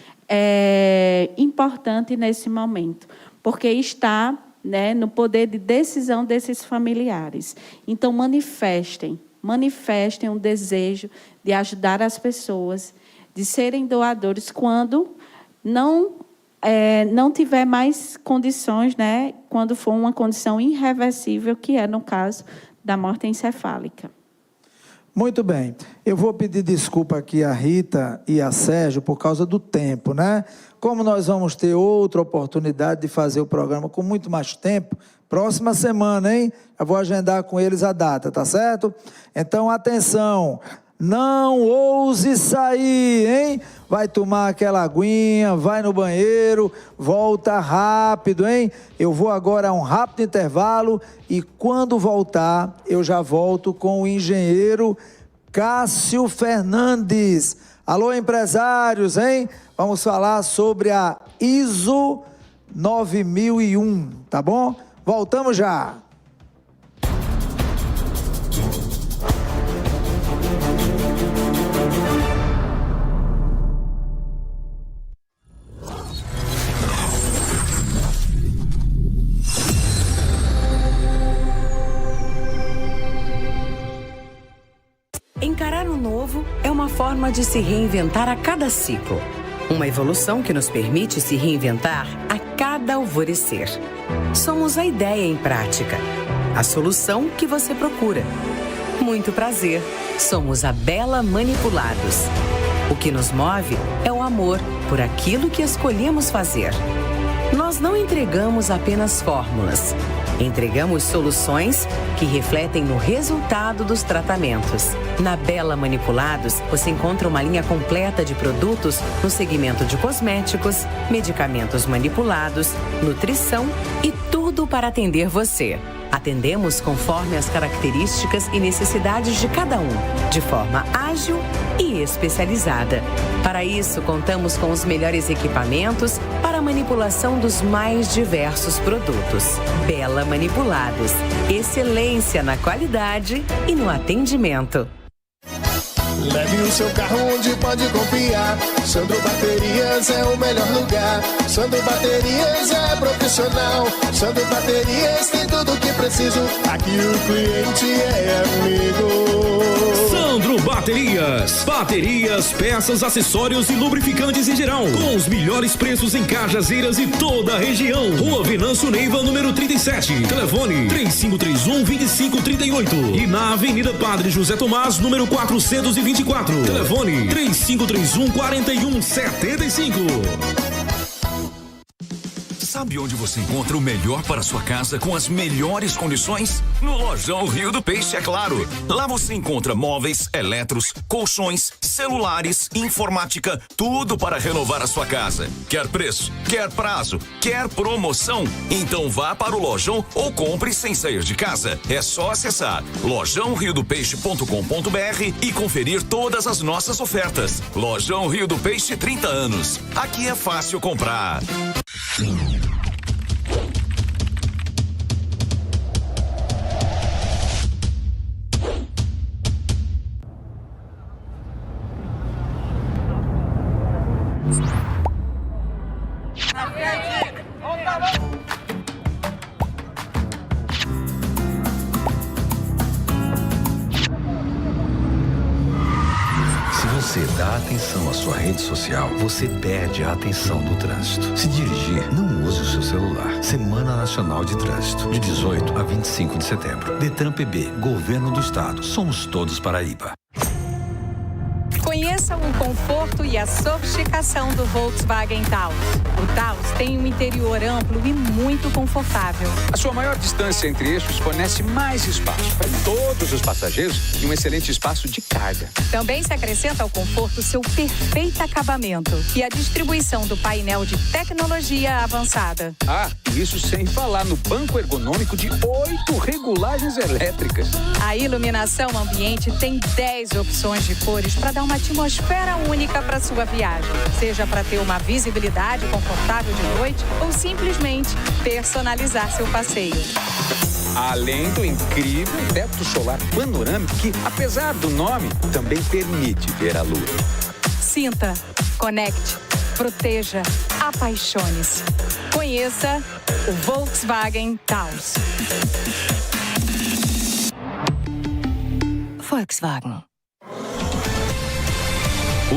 importante nesse momento. Porque está, né, no poder de decisão desses familiares. Então, manifestem um desejo de ajudar as pessoas, de serem doadores quando não tiver mais condições, né, quando for uma condição irreversível, que é no caso da morte encefálica. Muito bem. Eu vou pedir desculpa aqui a Rita e a Sérgio por causa do tempo, né? Como nós vamos ter outra oportunidade de fazer o programa com muito mais tempo, próxima semana, hein? Eu vou agendar com eles a data, tá certo? Então, atenção, não ouse sair, hein? Vai tomar aquela aguinha, vai no banheiro, volta rápido, hein? Eu vou agora a um rápido intervalo e quando voltar, eu já volto com o engenheiro Cássio Fernandes. Alô, empresários, hein? Vamos falar sobre a ISO 9001, tá bom? Voltamos já. Encarar o novo é uma forma de se reinventar a cada ciclo. Uma evolução que nos permite se reinventar a cada alvorecer. Somos a ideia em prática, a solução que você procura. Muito prazer, somos a Bela Manipulados. O que nos move é o amor por aquilo que escolhemos fazer. Nós não entregamos apenas fórmulas. Entregamos soluções que refletem no resultado dos tratamentos. Na Bela Manipulados, você encontra uma linha completa de produtos no segmento de cosméticos, medicamentos manipulados, nutrição e tudo para atender você. Atendemos conforme as características e necessidades de cada um, de forma ágil e especializada. Para isso, contamos com os melhores equipamentos para a manipulação dos mais diversos produtos. Bela Manipulados. Excelência na qualidade e no atendimento. Leve o seu carro onde pode confiar. Sandro Baterias é o melhor lugar. Sandro Baterias é profissional. Sandro Baterias tem tudo o que preciso. Aqui o cliente é amigo. Sandro Baterias. Baterias, peças, acessórios e lubrificantes em geral. Com os melhores preços em Cajazeiras e toda a região. Rua Venâncio Neiva, número 37. Telefone 3531-2538. E na Avenida Padre José Tomás, número 424. Telefone 3531-4175. Sabe onde você encontra o melhor para sua casa com as melhores condições? No Lojão Rio do Peixe, é claro. Lá você encontra móveis, eletros, colchões, celulares, informática, tudo para renovar a sua casa. Quer preço? Quer prazo? Quer promoção? Então vá para o Lojão ou compre sem sair de casa. É só acessar lojãoriodopeixe.com.br e conferir todas as nossas ofertas. Lojão Rio do Peixe, 30 anos. Aqui é fácil comprar. Se você dá atenção à sua rede social, você perde a atenção do trânsito. Se dirigir, não use o seu celular. Semana Nacional de Trânsito, de 18 a 25 de setembro. Detran PB, Governo do Estado. Somos todos Paraíba. Conheça Conheça o conforto e a sofisticação do Volkswagen Taos. O Taos tem um interior amplo e muito confortável. A sua maior distância entre eixos fornece mais espaço para todos os passageiros e um excelente espaço de carga. Também se acrescenta ao conforto seu perfeito acabamento e a distribuição do painel de tecnologia avançada. Ah, e isso sem falar no banco ergonômico de 8 regulagens elétricas. A iluminação ambiente tem 10 opções de cores para dar uma atmosfera única para sua viagem. Seja para ter uma visibilidade confortável de noite ou simplesmente personalizar seu passeio. Além do incrível teto solar panorâmico que, apesar do nome, também permite ver a lua. Sinta, conecte, proteja, apaixone-se. Conheça o Volkswagen Taos. Volkswagen.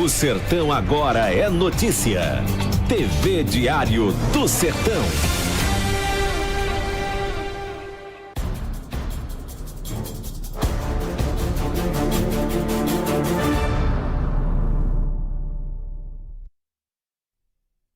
O Sertão agora é notícia. TV Diário do Sertão.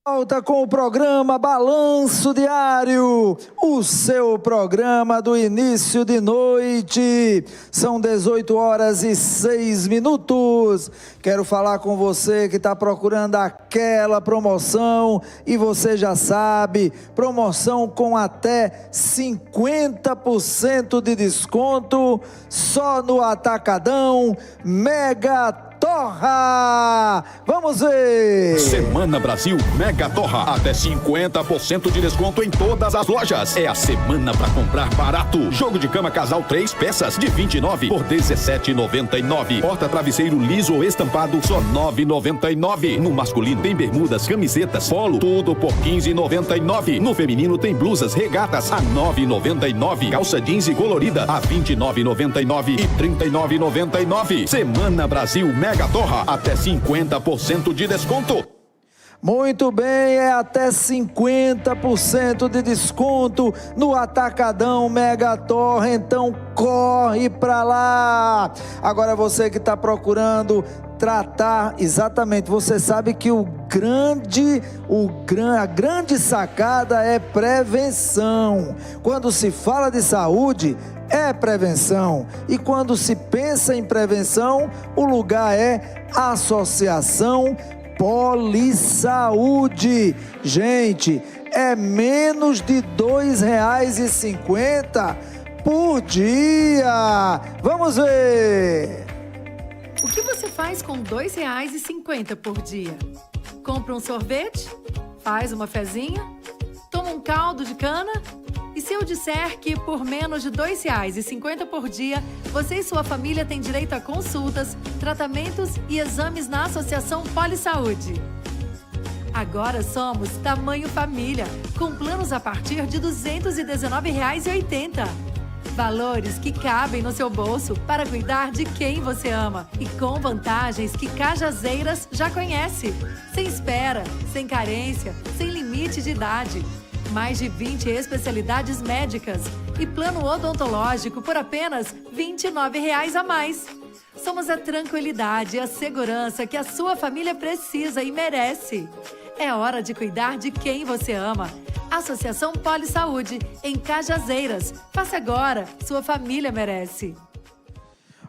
Volta com o programa Balanço Diário, o seu programa do início de noite. São 18h06. Quero falar com você que está procurando aquela promoção e você já sabe, promoção com até 50% de desconto só no Atacadão Mega Torra. Vamos ver. Semana Brasil Mega Torra. Até 50% de desconto em todas as lojas. É a semana para comprar barato. Jogo de cama casal 3 peças de R$29 por R$17,99. Porta travesseiro liso ou estampado só R$9,99. No masculino tem bermudas, camisetas, polo, tudo por R$15,99. No feminino tem blusas, regatas a R$9,99. Calça jeans e colorida a R$29,99 e R$39,99. Semana Brasil Mega Torra, até 50% de desconto. Muito bem, é até 50% de desconto no Atacadão Mega Torra, então corre pra lá. Agora você que está procurando tratar, exatamente, você sabe que a grande sacada é prevenção. Quando se fala de saúde, é prevenção. E quando se pensa em prevenção, o lugar é Associação Polisaúde. Gente, é menos de R$2,50 por dia. Vamos ver. O que você faz com R$2,50 por dia? Compra um sorvete? Faz uma fezinha? Toma um caldo de cana? E se eu disser que por menos de R$2,50 por dia, você e sua família têm direito a consultas, tratamentos e exames na Associação Polisaúde? Agora somos tamanho família, com planos a partir de R$219,80. Valores que cabem no seu bolso para cuidar de quem você ama e com vantagens que Cajazeiras já conhece. Sem espera, sem carência, sem limite de idade. Mais de 20 especialidades médicas e plano odontológico por apenas R$29 a mais. Somos a tranquilidade e a segurança que a sua família precisa e merece. É hora de cuidar de quem você ama. Associação Polisaúde, em Cajazeiras. Faça agora, sua família merece.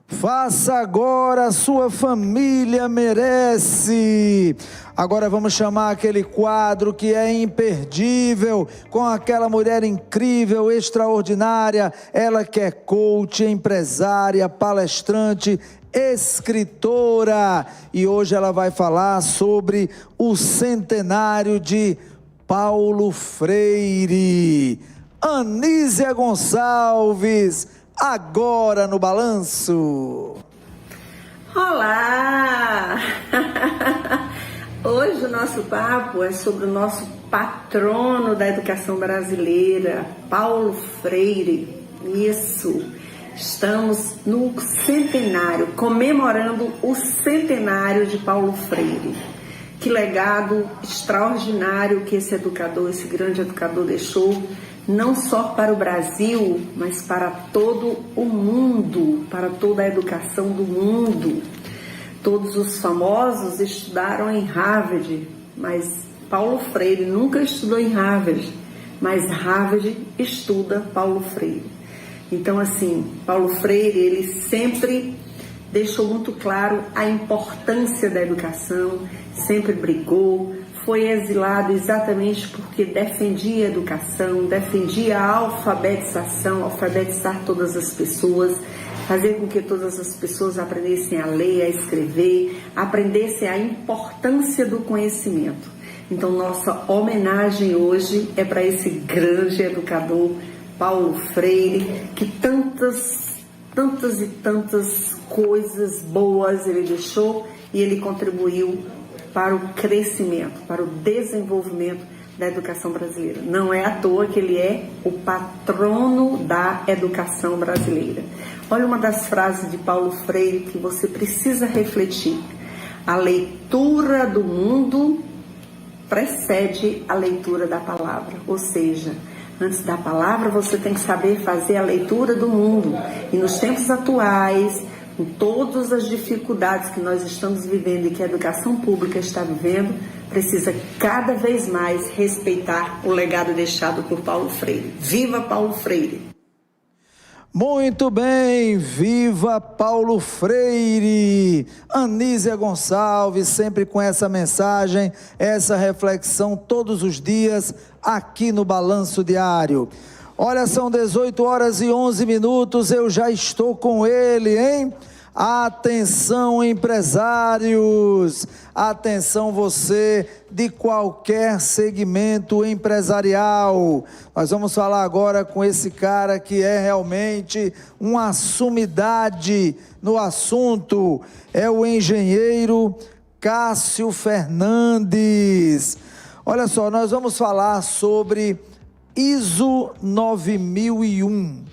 Faça agora, sua família merece. Agora vamos chamar aquele quadro que é imperdível, com aquela mulher incrível, extraordinária, ela que é coach, empresária, palestrante, escritora. E hoje ela vai falar sobre o centenário de Paulo Freire. Anísia Gonçalves, agora no Balanço. Olá! Hoje o nosso papo é sobre o nosso patrono da educação brasileira, Paulo Freire. Isso! Estamos no centenário, comemorando o centenário de Paulo Freire. Que legado extraordinário que esse educador, esse grande educador deixou, não só para o Brasil, mas para todo o mundo, para toda a educação do mundo. Todos os famosos estudaram em Harvard, mas Paulo Freire nunca estudou em Harvard, mas Harvard estuda Paulo Freire. Então, assim, Paulo Freire, ele sempre deixou muito claro a importância da educação, sempre brigou, foi exilado exatamente porque defendia a educação, defendia a alfabetização, alfabetizar todas as pessoas, fazer com que todas as pessoas aprendessem a ler, a escrever, aprendessem a importância do conhecimento. Então, nossa homenagem hoje é para esse grande educador, Paulo Freire, que tantas e tantas coisas boas ele deixou e ele contribuiu para o crescimento, para o desenvolvimento da educação brasileira. Não é à toa que ele é o patrono da educação brasileira. Olha uma das frases de Paulo Freire que você precisa refletir. A leitura do mundo precede a leitura da palavra, ou seja, antes da palavra você tem que saber fazer a leitura do mundo. E nos tempos atuais, com todas as dificuldades que nós estamos vivendo e que a educação pública está vivendo, precisa cada vez mais respeitar o legado deixado por Paulo Freire. Viva Paulo Freire! Muito bem, viva Paulo Freire! Anísia Gonçalves, sempre com essa mensagem, essa reflexão todos os dias aqui no Balanço Diário. Olha, são 18h11, eu já estou com ele, hein? Atenção, empresários! Atenção, você de qualquer segmento empresarial. Nós vamos falar agora com esse cara que é realmente uma sumidade no assunto. É o engenheiro Cássio Fernandes. Olha só, nós vamos falar sobre ISO 9001.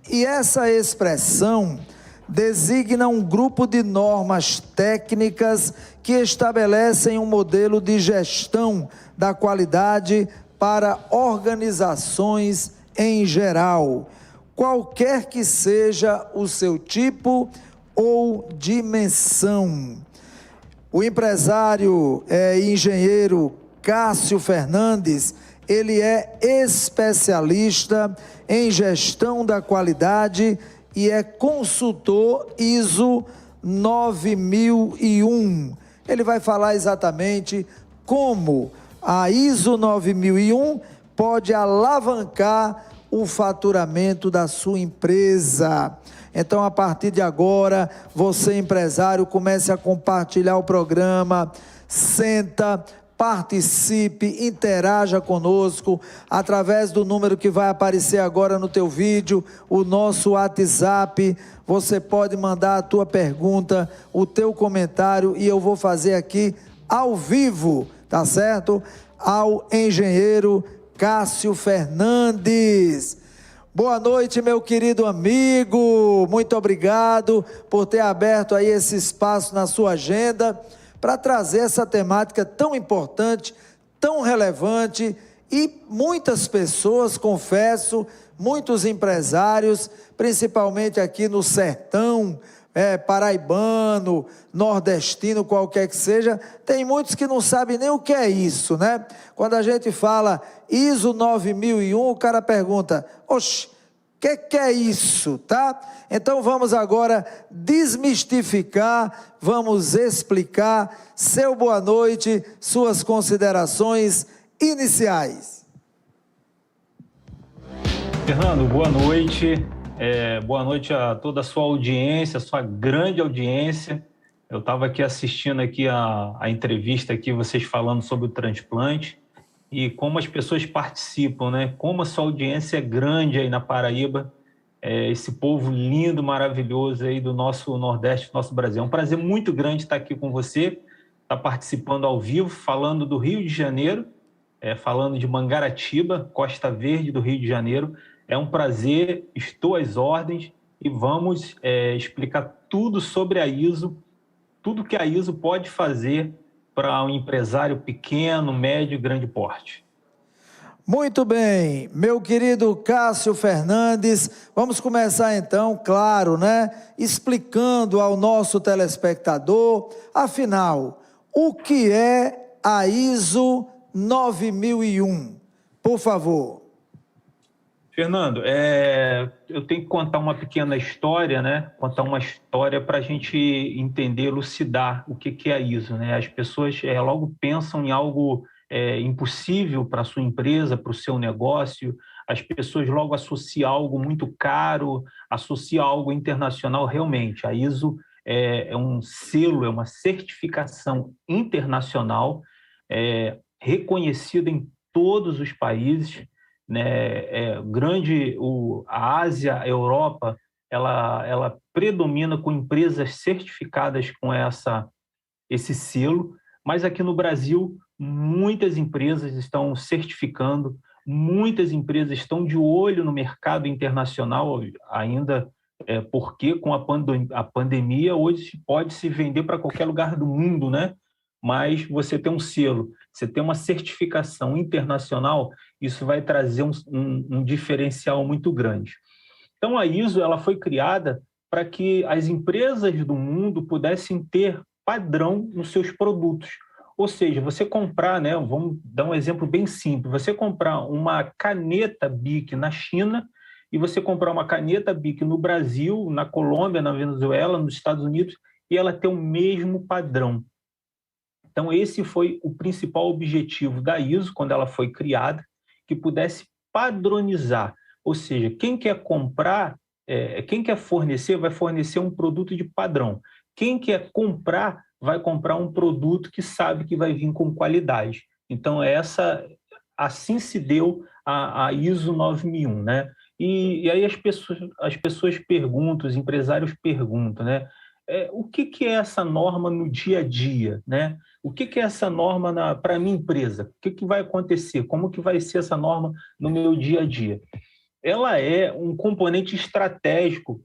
E essa expressão designa um grupo de normas técnicas que estabelecem um modelo de gestão da qualidade para organizações em geral, qualquer que seja o seu tipo ou dimensão. O empresário e engenheiro Cássio Fernandes, ele é especialista em gestão da qualidade e é consultor ISO 9001. Ele vai falar exatamente como a ISO 9001 pode alavancar o faturamento da sua empresa. Então, a partir de agora, você empresário, comece a compartilhar o programa, senta, participe, interaja conosco através do número que vai aparecer agora no teu vídeo, o nosso WhatsApp. Você pode mandar a tua pergunta, o teu comentário e eu vou fazer aqui ao vivo, tá certo? Ao engenheiro Cássio Fernandes. Boa noite, meu querido amigo. Muito obrigado por ter aberto aí esse espaço na sua agenda para trazer essa temática tão importante, tão relevante, e muitas pessoas, confesso, muitos empresários, principalmente aqui no sertão, paraibano, nordestino, qualquer que seja, tem muitos que não sabem nem o que é isso, né? Quando a gente fala ISO 9001, o cara pergunta, oxe, o que é isso, tá? Então vamos agora desmistificar, vamos explicar. Seu boa noite, suas considerações iniciais. Fernando, boa noite. Boa noite a toda a sua audiência, a sua grande audiência. Eu estava aqui assistindo aqui a entrevista aqui, vocês falando sobre o transplante e como as pessoas participam, né? Como a sua audiência é grande aí na Paraíba, esse povo lindo, maravilhoso aí do nosso Nordeste, do nosso Brasil. É um prazer muito grande estar aqui com você, estar participando ao vivo, falando do Rio de Janeiro, falando de Mangaratiba, Costa Verde do Rio de Janeiro. É um prazer, estou às ordens e vamos explicar tudo sobre a ISO, tudo que a ISO pode fazer para um empresário pequeno, médio e grande porte. Muito bem, meu querido Cássio Fernandes, vamos começar então, claro, né, explicando ao nosso telespectador, afinal, o que é a ISO 9001? Por favor. Fernando, eu tenho que contar uma pequena história, né? Contar uma história para a gente entender, elucidar o que é a ISO, né? As pessoas logo pensam em algo impossível para a sua empresa, para o seu negócio. As pessoas logo associam algo muito caro, associam algo internacional. Realmente, a ISO é um selo, é uma certificação internacional reconhecida em todos os países, né? A Ásia, a Europa, ela predomina com empresas certificadas com esse selo, mas aqui no Brasil muitas empresas estão certificando, muitas empresas estão de olho no mercado internacional ainda, porque com a pandemia hoje pode se vender para qualquer lugar do mundo, né? Mas você tem um selo, você tem uma certificação internacional, isso vai trazer um diferencial muito grande. Então, a ISO ela foi criada para que as empresas do mundo pudessem ter padrão nos seus produtos. Ou seja, você comprar, né, vamos dar um exemplo bem simples, você comprar uma caneta BIC na China e você comprar uma caneta BIC no Brasil, na Colômbia, na Venezuela, nos Estados Unidos, e ela ter o mesmo padrão. Então, esse foi o principal objetivo da ISO, quando ela foi criada, que pudesse padronizar. Ou seja, quem quer comprar, quem quer fornecer, vai fornecer um produto de padrão. Quem quer comprar, vai comprar um produto que sabe que vai vir com qualidade. Então, assim se deu a ISO 9001, né? E aí as pessoas perguntam, os empresários perguntam, né? O que é essa norma no dia a dia, né? O que é essa norma para a minha empresa? O que vai acontecer? Como que vai ser essa norma no meu dia a dia? Ela é um componente estratégico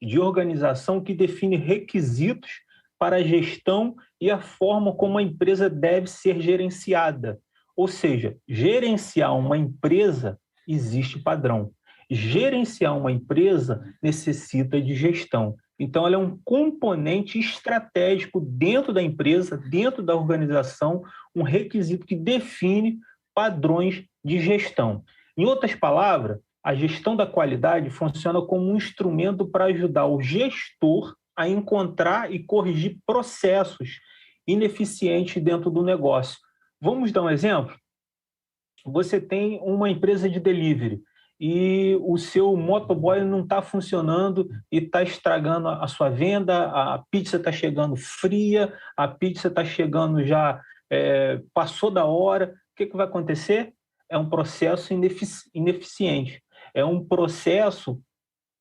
de organização que define requisitos para a gestão e a forma como a empresa deve ser gerenciada. Ou seja, gerenciar uma empresa existe padrão. Gerenciar uma empresa necessita de gestão. Então, ela é um componente estratégico dentro da empresa, dentro da organização, um requisito que define padrões de gestão. Em outras palavras, a gestão da qualidade funciona como um instrumento para ajudar o gestor a encontrar e corrigir processos ineficientes dentro do negócio. Vamos dar um exemplo? Você tem uma empresa de delivery e o seu motoboy não está funcionando e está estragando a sua venda, a pizza está chegando fria, a pizza está chegando já, passou da hora. O que vai acontecer? É um processo ineficiente. É um processo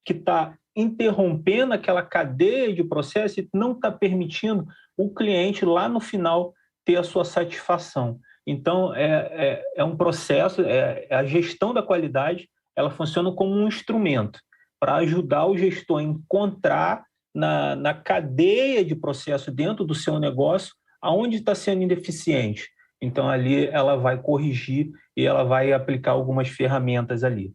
que está interrompendo aquela cadeia de processo e não está permitindo o cliente lá no final ter a sua satisfação. Então, é um processo, a gestão da qualidade, ela funciona como um instrumento para ajudar o gestor a encontrar na cadeia de processo dentro do seu negócio aonde está sendo ineficiente. Então, ali ela vai corrigir e ela vai aplicar algumas ferramentas ali.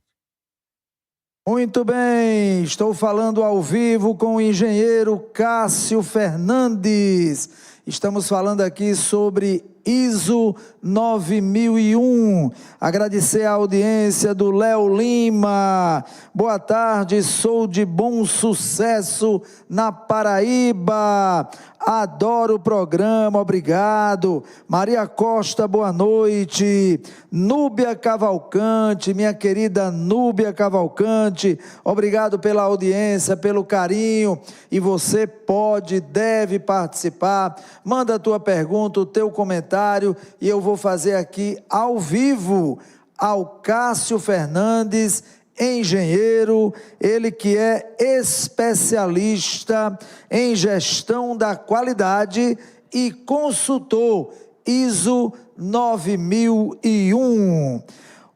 Muito bem, estou falando ao vivo com o engenheiro Cássio Fernandes. Estamos falando aqui sobre ISO 9001. Agradecer a audiência do Léo Lima. Boa tarde, sou de Bom Sucesso, na Paraíba. Adoro o programa, obrigado. Maria Costa, boa noite. Núbia Cavalcante, minha querida Núbia Cavalcante, obrigado pela audiência, pelo carinho. E você pode, deve participar. Manda a tua pergunta, o teu comentário, e eu vou fazer aqui ao vivo ao Cássio Fernandes, engenheiro, ele que é especialista em gestão da qualidade e consultor ISO 9001.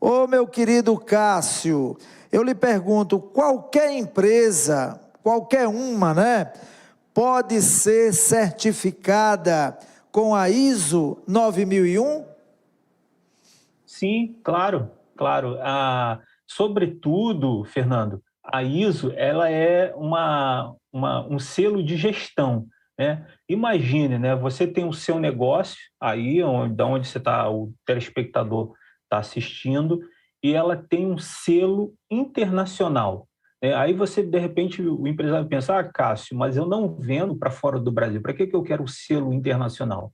Ô meu querido Cássio, eu lhe pergunto, qualquer empresa, qualquer uma, né, pode ser certificada com a ISO 9001? Sim, claro. Claro. Sobretudo, Fernando, a ISO ela é um selo de gestão, né? Imagine, né? Você tem o seu negócio aí, onde você tá, o telespectador está assistindo, e ela tem um selo internacional. Aí você, de repente, o empresário pensa, Cássio, mas eu não vendo para fora do Brasil, para que eu quero o selo internacional?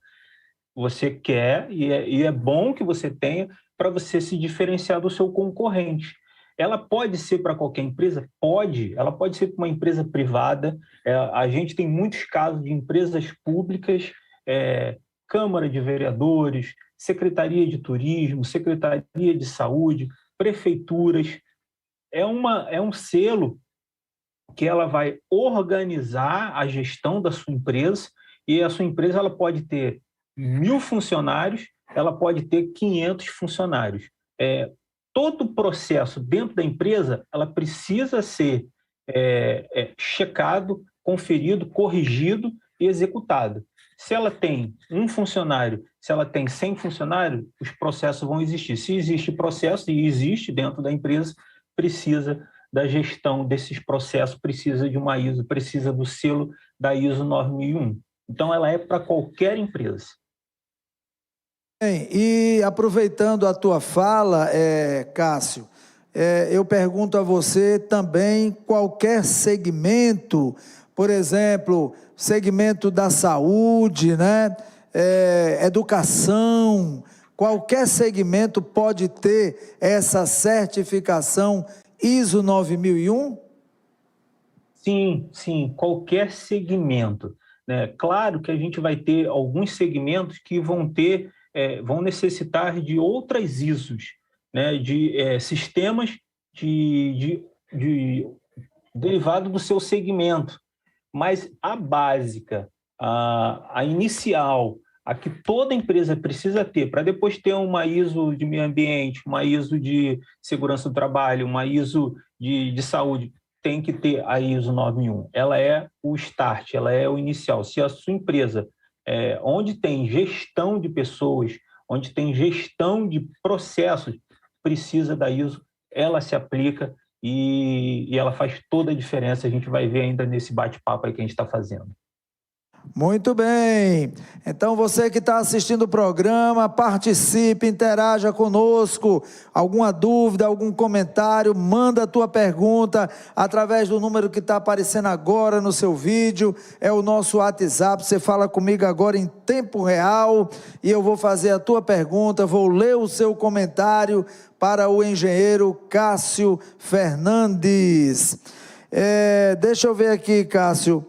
Você quer, e é bom que você tenha, para você se diferenciar do seu concorrente. Ela pode ser para qualquer empresa? Pode. Ela pode ser para uma empresa privada. A gente tem muitos casos de empresas públicas, Câmara de Vereadores, Secretaria de Turismo, Secretaria de Saúde, prefeituras. É um selo que ela vai organizar a gestão da sua empresa, e a sua empresa ela pode ter 1.000 funcionários, ela pode ter 500 funcionários. Todo o processo dentro da empresa ela precisa ser checado, conferido, corrigido e executado. Se ela tem 1 funcionário, se ela tem 100 funcionários, os processos vão existir. Se existe processo, e existe dentro da empresa, precisa da gestão desses processos, precisa de uma ISO, precisa do selo da ISO 9001. Então, ela é para qualquer empresa. Bem, e aproveitando a tua fala, Cássio, eu pergunto a você também, qualquer segmento, por exemplo, segmento da saúde, né? Educação, qualquer segmento pode ter essa certificação ISO 9001? Sim, qualquer segmento, né? Claro que a gente vai ter alguns segmentos que vão necessitar de outras ISOs, né? De sistemas derivado do seu segmento. Mas a básica, a inicial, a que toda empresa precisa ter, para depois ter uma ISO de meio ambiente, uma ISO de segurança do trabalho, uma ISO de saúde, tem que ter a ISO 9001. Ela é o start, ela é o inicial. Se a sua empresa, onde tem gestão de pessoas, onde tem gestão de processos, precisa da ISO, ela se aplica e ela faz toda a diferença. A gente vai ver ainda nesse bate-papo aí que a gente está fazendo. Muito bem, então você que está assistindo o programa, participe, interaja conosco, alguma dúvida, algum comentário, manda a tua pergunta através do número que está aparecendo agora no seu vídeo, é o nosso WhatsApp, você fala comigo agora em tempo real e eu vou fazer a tua pergunta, vou ler o seu comentário para o engenheiro Cássio Fernandes. Deixa eu ver aqui, Cássio.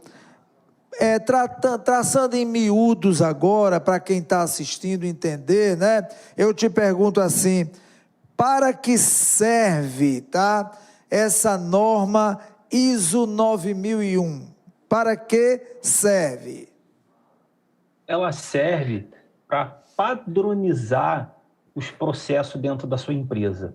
Traçando em miúdos agora, para quem está assistindo entender, né? Eu te pergunto assim, para que serve, tá? Essa norma ISO 9001? Para que serve? Ela serve para padronizar os processos dentro da sua empresa.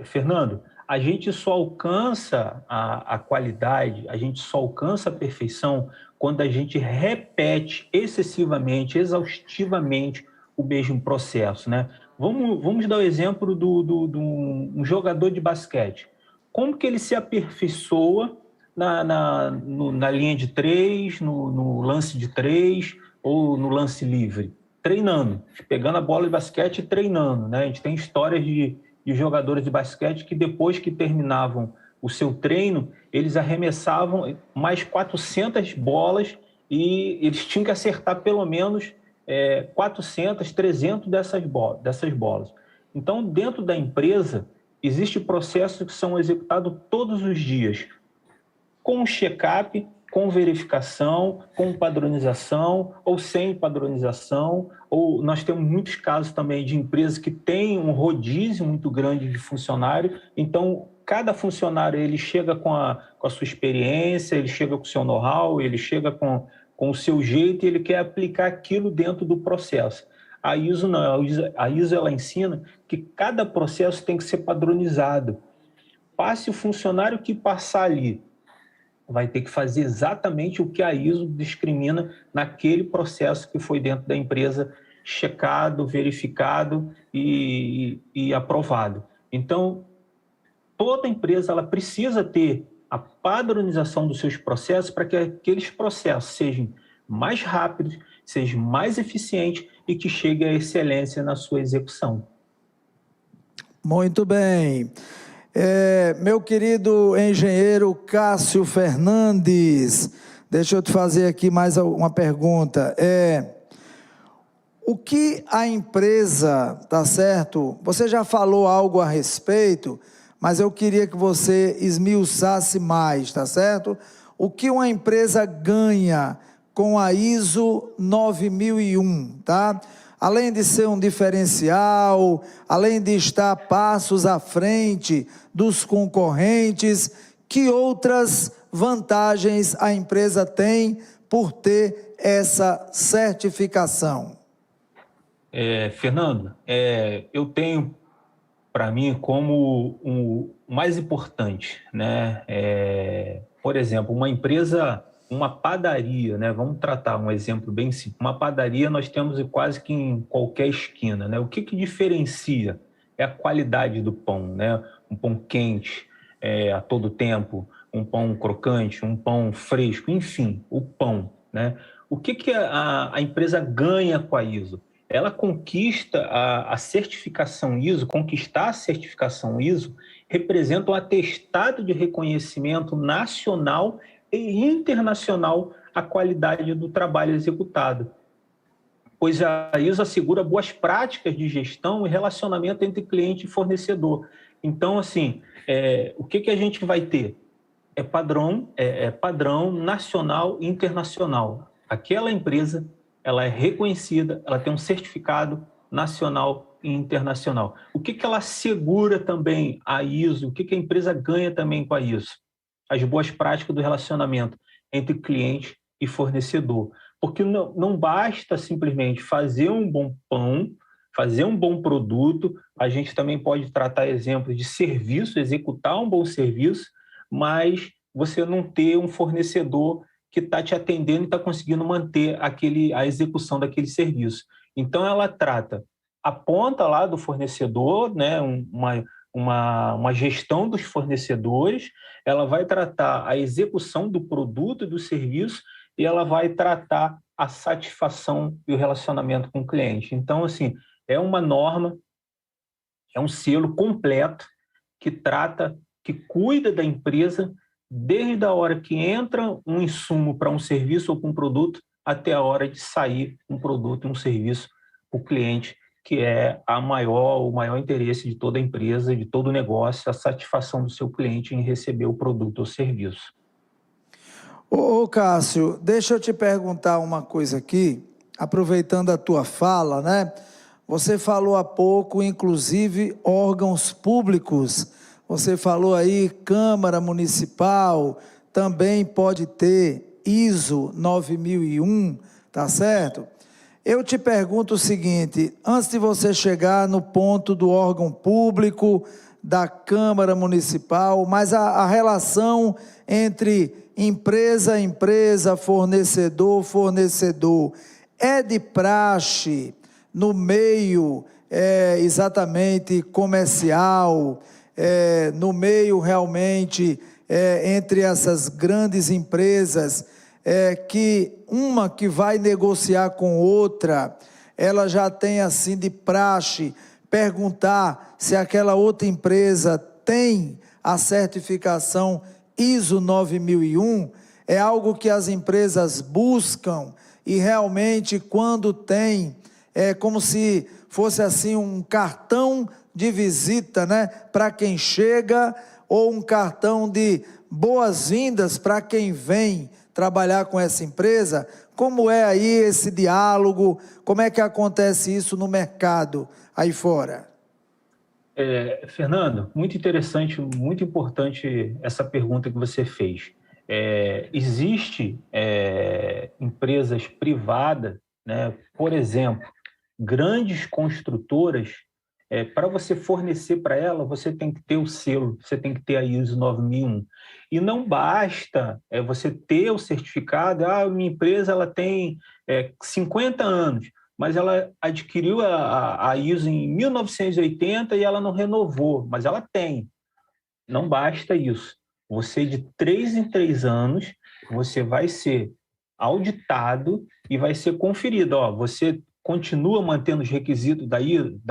Fernando, a gente só alcança a qualidade, a gente só alcança a perfeição quando a gente repete excessivamente, exaustivamente o mesmo processo, né? Vamos dar o exemplo de um jogador de basquete. Como que ele se aperfeiçoa na linha de 3, no lance de 3 ou no lance livre? Treinando, pegando a bola de basquete e treinando, né? A gente tem histórias de jogadores de basquete que depois que terminavam o seu treino, eles arremessavam mais 400 bolas e eles tinham que acertar pelo menos 400, 300 dessas bolas. Então, dentro da empresa, existem processos que são executados todos os dias, com check-up, com verificação, com padronização ou sem padronização, ou nós temos muitos casos também de empresas que têm um rodízio muito grande de funcionário, então cada funcionário ele chega com a sua experiência, ele chega com o seu know-how, ele chega com o seu jeito e ele quer aplicar aquilo dentro do processo. A ISO não, a ISO ela ensina que cada processo tem que ser padronizado. Passe o funcionário que passar ali, vai ter que fazer exatamente o que a ISO discrimina naquele processo que foi dentro da empresa checado, verificado e aprovado. Então, toda empresa ela precisa ter a padronização dos seus processos para que aqueles processos sejam mais rápidos, sejam mais eficientes e que cheguem à excelência na sua execução. Muito bem. Meu querido engenheiro Cássio Fernandes, deixa eu te fazer aqui mais uma pergunta. O que a empresa, tá certo? Você já falou algo a respeito, mas eu queria que você esmiuçasse mais, tá certo? O que uma empresa ganha com a ISO 9001, tá? Além de ser um diferencial, além de estar passos à frente dos concorrentes, que outras vantagens a empresa tem por ter essa certificação? Fernando, eu tenho para mim como o mais importante, né? Por exemplo, uma empresa, uma padaria, né? Vamos tratar um exemplo bem simples. Uma padaria nós temos quase que em qualquer esquina, né? O que diferencia é a qualidade do pão, né? Um pão quente a todo tempo, um pão crocante, um pão fresco, enfim, o pão, né? O que a empresa ganha com a ISO? Ela conquista a certificação ISO, conquistar a certificação ISO representa um atestado de reconhecimento nacional e internacional à qualidade do trabalho executado, pois a ISO assegura boas práticas de gestão e relacionamento entre cliente e fornecedor. Então, assim, o que a gente vai ter? É padrão nacional e internacional. Aquela empresa ela é reconhecida, ela tem um certificado nacional e internacional. O que ela assegura também a ISO? O que a empresa ganha também com a ISO? As boas práticas do relacionamento entre cliente e fornecedor. Porque não basta simplesmente fazer um bom pão, fazer um bom produto, a gente também pode tratar exemplos de serviço, executar um bom serviço, mas você não ter um fornecedor que está te atendendo e está conseguindo manter a execução daquele serviço. Então, ela trata a ponta lá do fornecedor, né, uma gestão dos fornecedores, ela vai tratar a execução do produto e do serviço e ela vai tratar a satisfação e o relacionamento com o cliente. Então, assim, é uma norma, é um selo completo que trata, que cuida da empresa desde a hora que entra um insumo para um serviço ou para um produto até a hora de sair um produto e um serviço para o cliente, que é o maior interesse de toda a empresa, de todo o negócio, a satisfação do seu cliente em receber o produto ou serviço. Ô Cássio, deixa eu te perguntar uma coisa aqui, aproveitando a tua fala, né? Você falou há pouco, inclusive, órgãos públicos. Você falou aí, Câmara Municipal, também pode ter ISO 9001, tá certo? Eu te pergunto o seguinte, antes de você chegar no ponto do órgão público, da Câmara Municipal, mas a relação entre empresa, fornecedor, é de praxe no meio exatamente comercial, no meio realmente entre essas grandes empresas, que uma que vai negociar com outra, ela já tem assim de praxe perguntar se aquela outra empresa tem a certificação ISO 9001, é algo que as empresas buscam e realmente quando tem, é como se fosse assim um cartão de visita, né, para quem chega, ou um cartão de boas-vindas para quem vem trabalhar com essa empresa. Como é aí esse diálogo? Como é que acontece isso no mercado aí fora? Fernando, muito interessante, muito importante essa pergunta que você fez. Existe empresas privadas, né, por exemplo, grandes construtoras, para você fornecer para ela, você tem que ter o selo, você tem que ter a ISO 9001. E não basta você ter o certificado, minha empresa ela tem 50 anos. mas ela adquiriu a ISO em 1980 e ela não renovou, mas ela tem. Não basta isso. Você, de 3 em 3 anos, você vai ser auditado e vai ser conferido. Você continua mantendo os requisitos da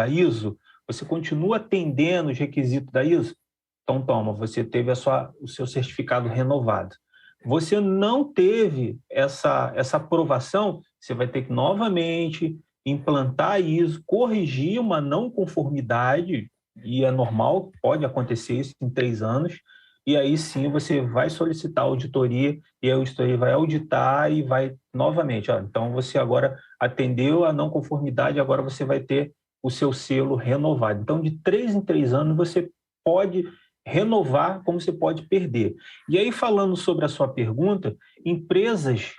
ISO? Você continua atendendo os requisitos da ISO? Então, toma, você teve o seu certificado renovado. Você não teve essa aprovação, você vai ter que novamente implantar a ISO, corrigir uma não conformidade, e é normal, pode acontecer isso em 3 anos, e aí sim você vai solicitar a auditoria, e a auditoria vai auditar e vai novamente. Então, você agora atendeu a não conformidade, agora você vai ter o seu selo renovado. Então, de 3 em 3 anos, você pode renovar, como você pode perder. E aí, falando sobre a sua pergunta, empresas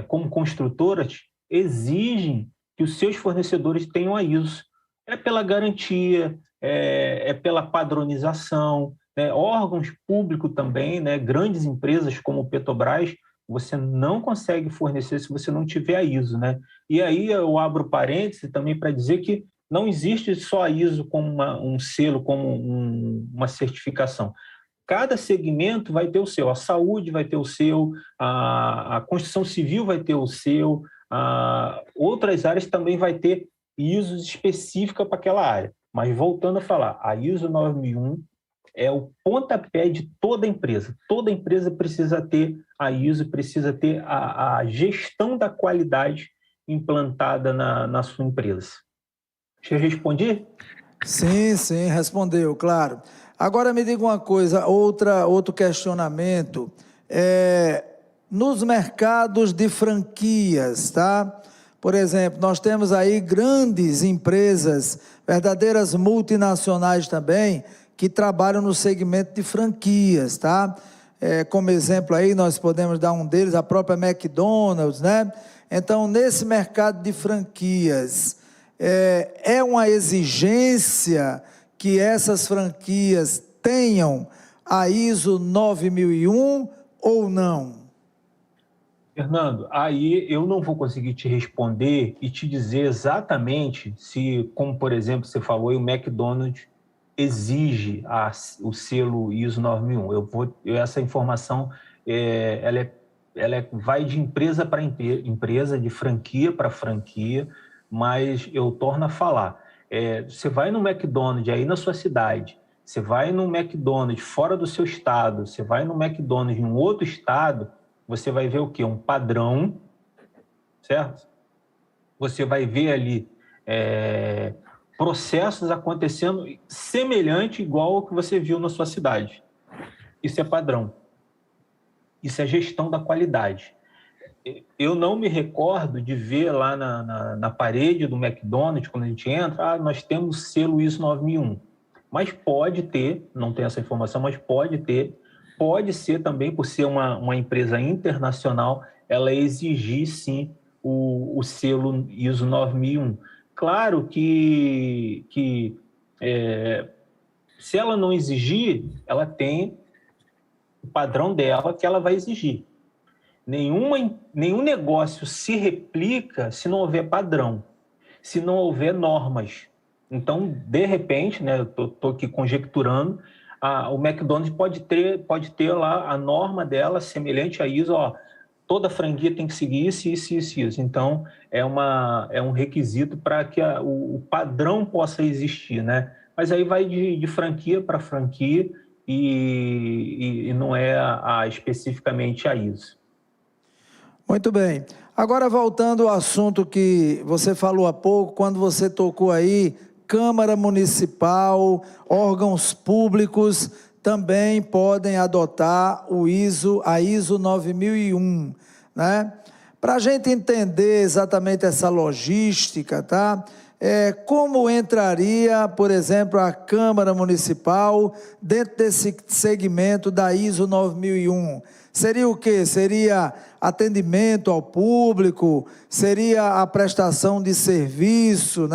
como construtoras exigem que os seus fornecedores tenham a ISO. É pela garantia, é pela padronização, órgãos públicos também, grandes empresas como Petrobras, você não consegue fornecer se você não tiver a ISO. E aí eu abro parênteses também para dizer que não existe só a ISO como um selo, como uma certificação. Cada segmento vai ter o seu. A saúde vai ter o seu, a construção civil vai ter o seu, outras áreas também vai ter ISO específica para aquela área. Mas voltando a falar, a ISO 9001 é o pontapé de toda empresa. Toda empresa precisa ter a ISO, precisa ter a gestão da qualidade implantada na sua empresa. Deixa eu responder? Sim, respondeu, claro. Agora me diga uma coisa, outro questionamento. Nos mercados de franquias, tá? Por exemplo, nós temos aí grandes empresas, verdadeiras multinacionais também, que trabalham no segmento de franquias, tá? Como exemplo aí, nós podemos dar um deles, a própria McDonald's, né? Então, nesse mercado de franquias, é uma exigência que essas franquias tenham a ISO 9001 ou não? Fernando, aí eu não vou conseguir te responder e te dizer exatamente se, como por exemplo você falou, o McDonald's exige o selo ISO 9001. Essa informação ela vai de empresa para empresa, de franquia para franquia, mas eu torno a falar. Você vai no McDonald's aí na sua cidade, você vai no McDonald's fora do seu estado, você vai no McDonald's em um outro estado, você vai ver o quê? Um padrão, certo? Você vai ver ali processos acontecendo semelhante, igual ao que você viu na sua cidade. Isso é padrão. Isso é gestão da qualidade. Eu não me recordo de ver lá na parede do McDonald's, quando a gente entra, nós temos selo ISO 9001. Mas pode ter, não tenho essa informação, mas pode ter. Pode ser também, por ser uma empresa internacional, ela exigir, sim, o selo ISO 9001. Claro que se ela não exigir, ela tem o padrão dela que ela vai exigir. Nenhum negócio se replica se não houver padrão, se não houver normas. Então, de repente, eu estou aqui conjecturando, o McDonald's pode ter lá a norma dela semelhante a ISO, toda franquia tem que seguir isso. Então, é um requisito para que o padrão possa existir, Mas aí vai de franquia para franquia e não é especificamente a ISO. Muito bem. Agora, voltando ao assunto que você falou há pouco, quando você tocou aí, Câmara Municipal, órgãos públicos também podem adotar a ISO 9001, Para a gente entender exatamente essa logística, tá? Como entraria, por exemplo, a Câmara Municipal dentro desse segmento da ISO 9001? Seria o quê? Seria atendimento ao público? Seria a prestação de serviço,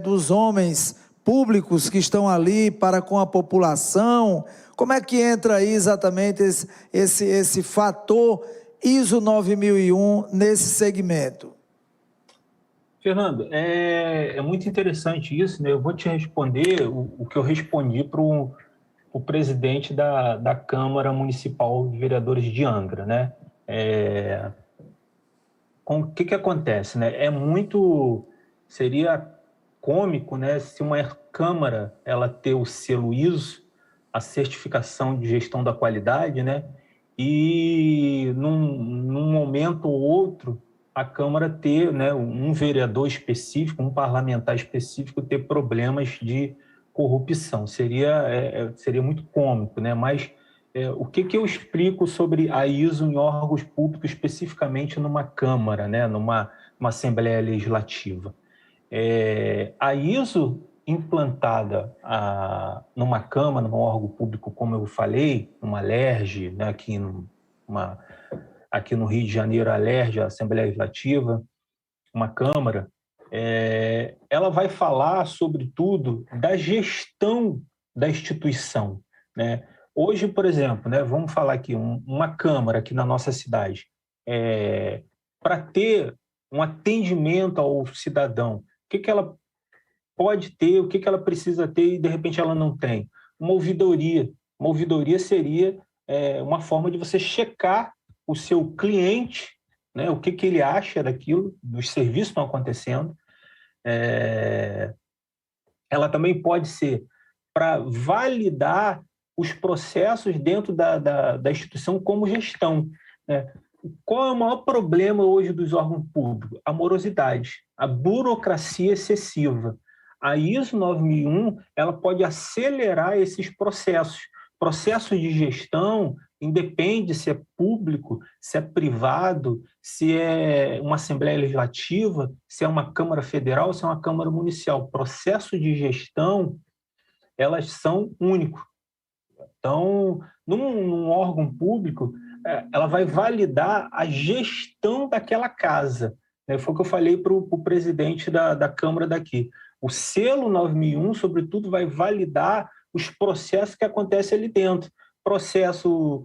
dos homens públicos que estão ali para com a população? Como é que entra aí exatamente esse fator ISO 9001 nesse segmento? Fernando, é muito interessante isso, né? Eu vou te responder o que eu respondi para o presidente da Câmara Municipal de Vereadores de Angra, né? O que acontece, né? Seria cômico, né, se uma Câmara ela ter o selo ISO, a certificação de gestão da qualidade, né? E num momento ou outro a Câmara ter, né, um vereador específico, um parlamentar específico ter problemas de corrupção. Seria muito cômico, né? Mas o que eu explico sobre a ISO em órgãos públicos, especificamente numa Câmara, né, numa Assembleia Legislativa? A ISO implantada numa Câmara, num órgão público, como eu falei, numa LERJ, né, aqui no Rio de Janeiro, a LERJ, a Assembleia Legislativa, uma Câmara, ela vai falar, sobretudo, da gestão da instituição, né? Hoje, por exemplo, né, vamos falar aqui, uma Câmara aqui na nossa cidade, para ter um atendimento ao cidadão, o que ela pode ter, o que ela precisa ter e, de repente, ela não tem? Uma ouvidoria. Uma ouvidoria seria uma forma de você checar o seu cliente, né, o que ele acha daquilo, dos serviços que estão acontecendo. Ela também pode ser para validar os processos dentro da instituição como gestão, né? Qual é o maior problema hoje dos órgãos públicos? A morosidade, a burocracia excessiva. A ISO 9001 ela pode acelerar esses processos. Processos de gestão independe se é público, se é privado, se é uma Assembleia Legislativa, se é uma Câmara Federal, se é uma Câmara Municipal. Processos de gestão, elas são únicos. Então, num órgão público, ela vai validar a gestão daquela casa. Foi o que eu falei para o presidente da Câmara daqui. O selo 9001, sobretudo, vai validar os processos que acontecem ali dentro. Processo,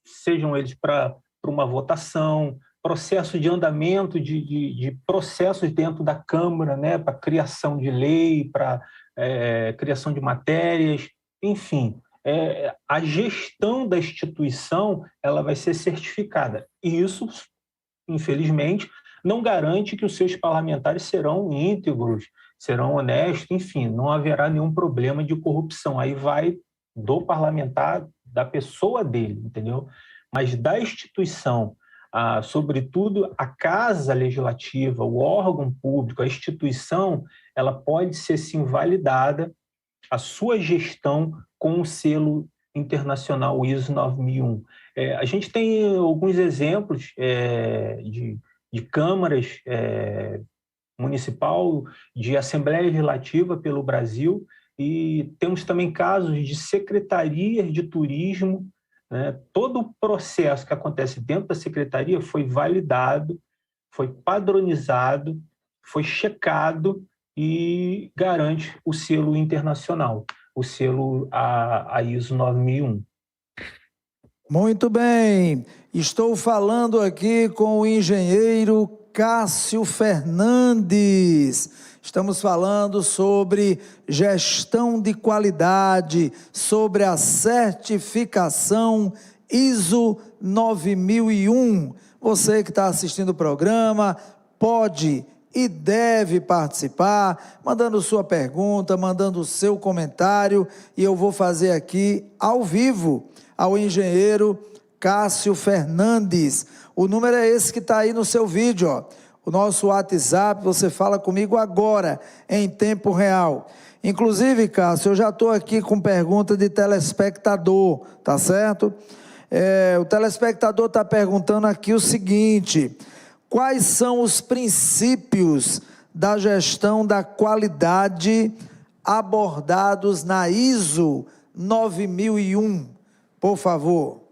sejam eles para uma votação, processo de andamento de processos dentro da Câmara, né, para criação de lei, para criação de matérias, enfim. A gestão da instituição ela vai ser certificada. E isso, infelizmente, não garante que os seus parlamentares serão íntegros, serão honestos, enfim, não haverá nenhum problema de corrupção. Aí vai do parlamentar, da pessoa dele, entendeu? Mas da instituição, sobretudo a Casa Legislativa, o órgão público, a instituição, ela pode ser, sim, validada, a sua gestão com o selo internacional ISO 9001. A gente tem alguns exemplos de câmaras municipal, de Assembleia Legislativa pelo Brasil, e temos também casos de secretarias de turismo, né? Todo o processo que acontece dentro da secretaria foi validado, foi padronizado, foi checado e garante o selo internacional, o selo a ISO 9001. Muito bem, estou falando aqui com o engenheiro Cássio Fernandes. Estamos falando sobre gestão de qualidade, sobre a certificação ISO 9001. Você que está assistindo o programa pode e deve participar, mandando sua pergunta, mandando o seu comentário, e eu vou fazer aqui ao vivo ao engenheiro Cássio Fernandes. O número é esse que está aí no seu vídeo, ó. O nosso WhatsApp, você fala comigo agora, em tempo real. Inclusive, Cássio, eu já estou aqui com pergunta de telespectador, tá certo? O telespectador está perguntando aqui o seguinte: quais são os princípios da gestão da qualidade abordados na ISO 9001? Por favor.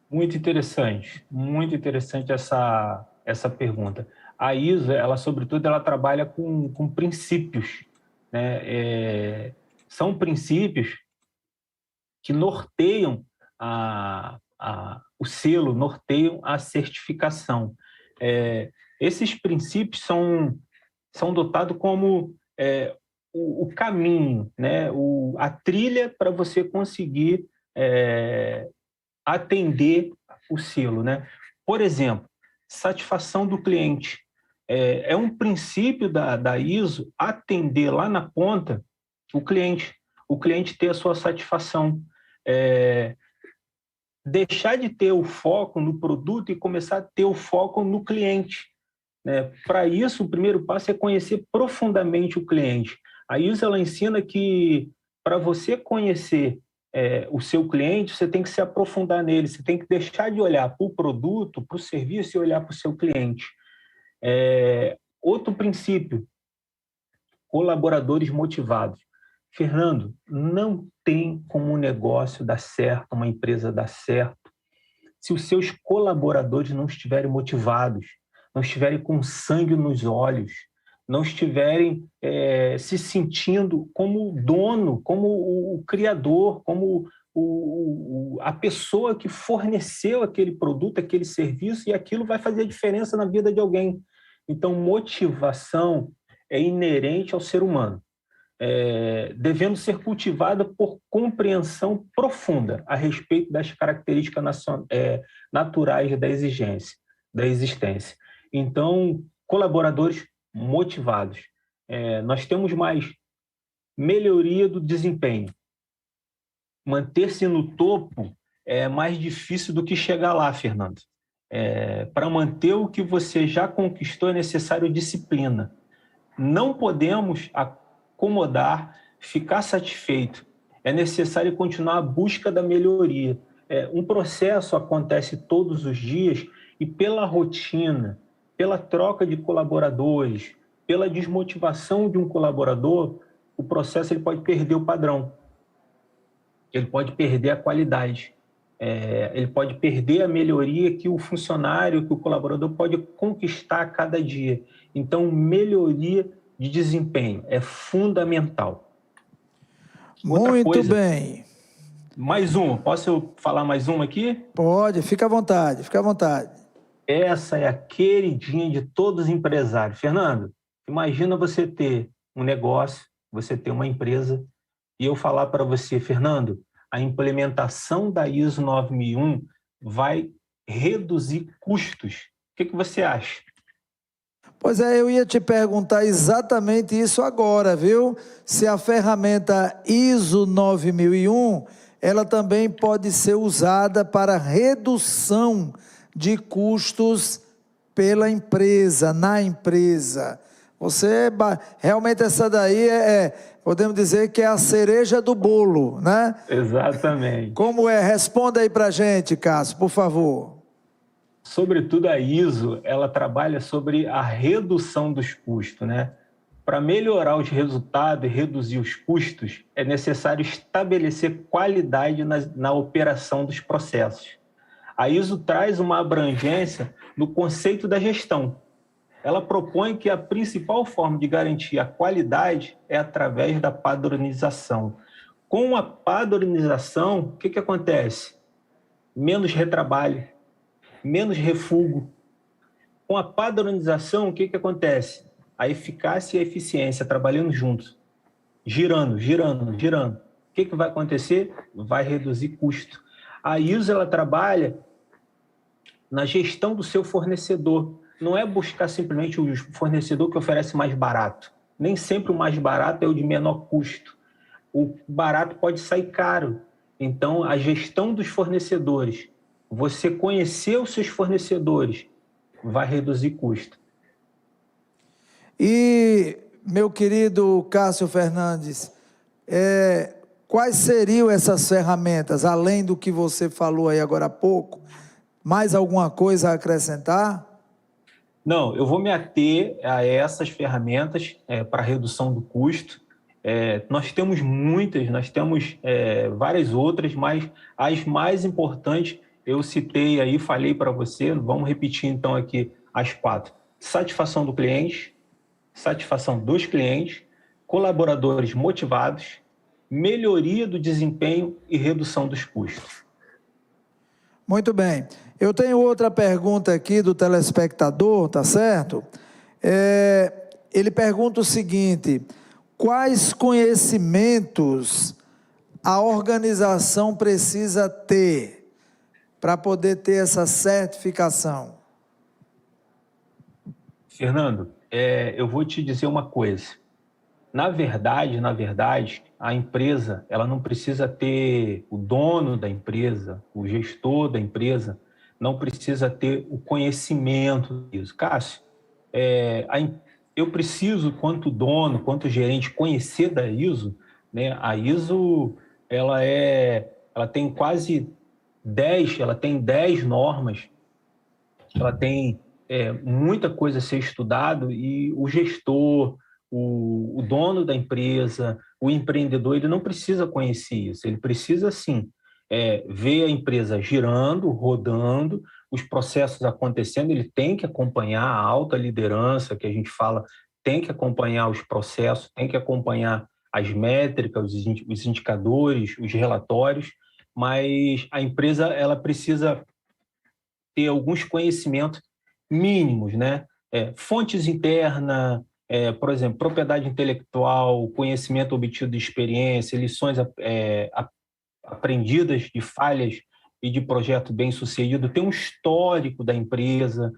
Muito interessante essa pergunta. A ISO, ela sobretudo, ela trabalha com princípios, né? São princípios que norteiam o selo, norteiam a certificação. Esses princípios são são dotados como o caminho, né? A trilha para você conseguir atender o selo, né? Por exemplo, satisfação do cliente. É um princípio da ISO atender lá na ponta o cliente ter a sua satisfação. Deixar de ter o foco no produto e começar a ter o foco no cliente. Né? Para isso, o primeiro passo é conhecer profundamente o cliente. A ISO ela ensina que para você conhecer o seu cliente, você tem que se aprofundar nele, você tem que deixar de olhar para o produto, para o serviço e olhar para o seu cliente. Outro princípio, colaboradores motivados. Fernando, não tem como um negócio dar certo, uma empresa dar certo, se os seus colaboradores não estiverem motivados, não estiverem com sangue nos olhos, não estiverem se sentindo como o dono, como o criador, como a pessoa que forneceu aquele produto, aquele serviço, e aquilo vai fazer a diferença na vida de alguém. Então, motivação é inerente ao ser humano, devendo ser cultivada por compreensão profunda a respeito das características naturais da existência. Então, colaboradores motivados. Nós temos mais melhoria do desempenho. Manter-se no topo é mais difícil do que chegar lá, Fernando. Para manter o que você já conquistou é necessário disciplina. Não podemos acomodar, ficar satisfeito. É necessário continuar a busca da melhoria. Um processo acontece todos os dias e pela rotina, pela troca de colaboradores, pela desmotivação de um colaborador, o processo ele pode perder o padrão. Ele pode perder a qualidade. Ele pode perder a melhoria que o funcionário, que o colaborador pode conquistar a cada dia. Então, melhoria de desempenho é fundamental. Muito bem. Mais um. Posso eu falar mais uma aqui? Pode, fica à vontade, fica à vontade. Essa é a queridinha de todos os empresários. Fernando, imagina você ter um negócio, você ter uma empresa, e eu falar para você, Fernando, a implementação da ISO 9001 vai reduzir custos. O que você acha? Pois eu ia te perguntar exatamente isso agora, viu? Se a ferramenta ISO 9001, ela também pode ser usada para redução de custos pela empresa, na empresa. Realmente essa daí podemos dizer que é a cereja do bolo, né? Exatamente. Como é? Responda aí para a gente, Cássio, por favor. Sobretudo a ISO, ela trabalha sobre a redução dos custos, né? Para melhorar os resultados e reduzir os custos, é necessário estabelecer qualidade na operação dos processos. A ISO traz uma abrangência no conceito da gestão. Ela propõe que a principal forma de garantir a qualidade é através da padronização. Com a padronização, o que acontece? Menos retrabalho, menos refugo. Com a padronização, o que acontece? A eficácia e a eficiência trabalhando juntos, girando. O que vai acontecer? Vai reduzir custo. A ISO ela trabalha na gestão do seu fornecedor. Não é buscar simplesmente o fornecedor que oferece mais barato. Nem sempre o mais barato é o de menor custo. O barato pode sair caro. Então, a gestão dos fornecedores, você conhecer os seus fornecedores, vai reduzir custo. E, meu querido Cássio Fernandes, quais seriam essas ferramentas, além do que você falou aí agora há pouco? Mais alguma coisa a acrescentar? Não, eu vou me ater a essas ferramentas para redução do custo. Nós temos muitas, nós temos várias outras, mas as mais importantes eu citei aí, falei para você, vamos repetir então aqui as 4. Satisfação do cliente, satisfação dos clientes, colaboradores motivados, melhoria do desempenho e redução dos custos. Muito bem. Eu tenho outra pergunta aqui do telespectador, tá certo? ele pergunta o seguinte: quais conhecimentos a organização precisa ter para poder ter essa certificação? Fernando, eu vou te dizer uma coisa. Na verdade, a empresa, ela não precisa ter, o dono da empresa, o gestor da empresa, não precisa ter o conhecimento disso. Cássio, eu preciso, quanto dono, quanto gerente, conhecer da ISO, né? A ISO, ela tem quase 10, ela tem 10 normas, ela tem muita coisa a ser estudado, e o gestor, o dono da empresa, o empreendedor, ele não precisa conhecer isso, ele precisa, sim, ver a empresa girando, rodando, os processos acontecendo, ele tem que acompanhar a alta liderança, que a gente fala, tem que acompanhar os processos, tem que acompanhar as métricas, os indicadores, os relatórios, mas a empresa, ela precisa ter alguns conhecimentos mínimos, né? Fontes internas, por exemplo, propriedade intelectual, conhecimento obtido de experiência, lições aprendidas de falhas e de projeto bem-sucedido, tem um histórico da empresa,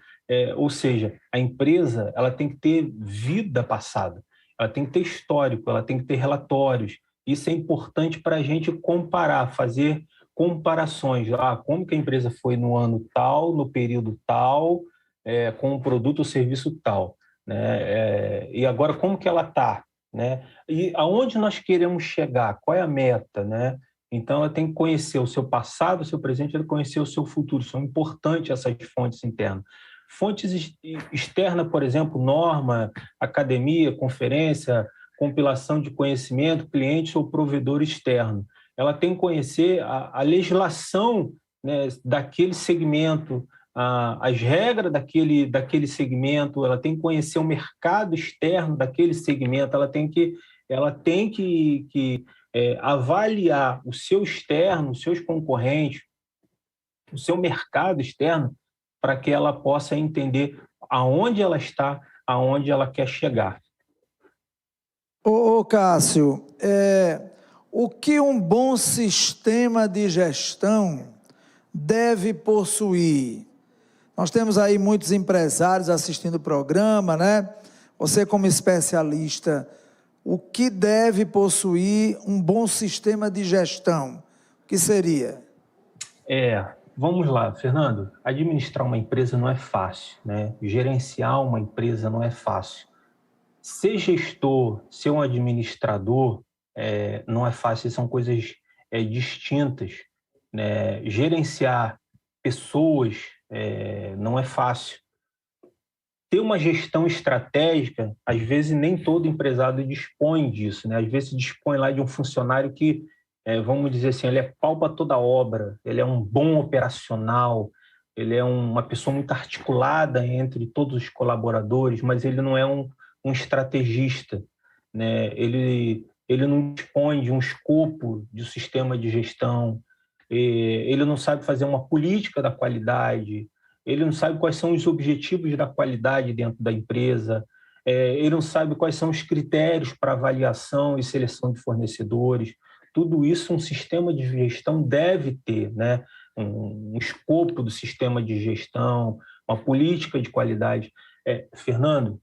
ou seja, a empresa, ela tem que ter vida passada, ela tem que ter histórico, ela tem que ter relatórios. Isso é importante para a gente comparar, fazer comparações. Como que a empresa foi no ano tal, no período tal, com um produto ou serviço tal, né? E agora como que ela está, né? E aonde nós queremos chegar, qual é a meta, né? Então ela tem que conhecer o seu passado, o seu presente, ela conhecer o seu futuro. São importantes essas fontes internas. Fontes externas, por exemplo, norma, academia, conferência, compilação de conhecimento, cliente ou provedor externo. Ela tem que conhecer a legislação, né, daquele segmento, as regras daquele segmento, ela tem que conhecer o mercado externo daquele segmento, ela tem que avaliar o seu externo, os seus concorrentes, o seu mercado externo, para que ela possa entender aonde ela está, aonde ela quer chegar. Ô Cássio, o que um bom sistema de gestão deve possuir? Nós temos aí muitos empresários assistindo o programa, né? Você, como especialista, o que deve possuir um bom sistema de gestão? O que seria? Vamos lá, Fernando. Administrar uma empresa não é fácil, né? Gerenciar uma empresa não é fácil. Ser gestor, ser um administrador, não é fácil, são coisas distintas, né? Gerenciar pessoas não é fácil. Ter uma gestão estratégica, às vezes nem todo empresário dispõe disso, né? Às vezes dispõe lá de um funcionário que, vamos dizer assim, ele é pau para toda obra, ele é um bom operacional, ele é uma pessoa muito articulada entre todos os colaboradores, mas ele não é um estrategista, né? Ele não dispõe de um escopo de sistema de gestão, ele não sabe fazer uma política da qualidade, ele não sabe quais são os objetivos da qualidade dentro da empresa, ele não sabe quais são os critérios para avaliação e seleção de fornecedores. Tudo isso um sistema de gestão deve ter, né? Um escopo do sistema de gestão, uma política de qualidade. Fernando,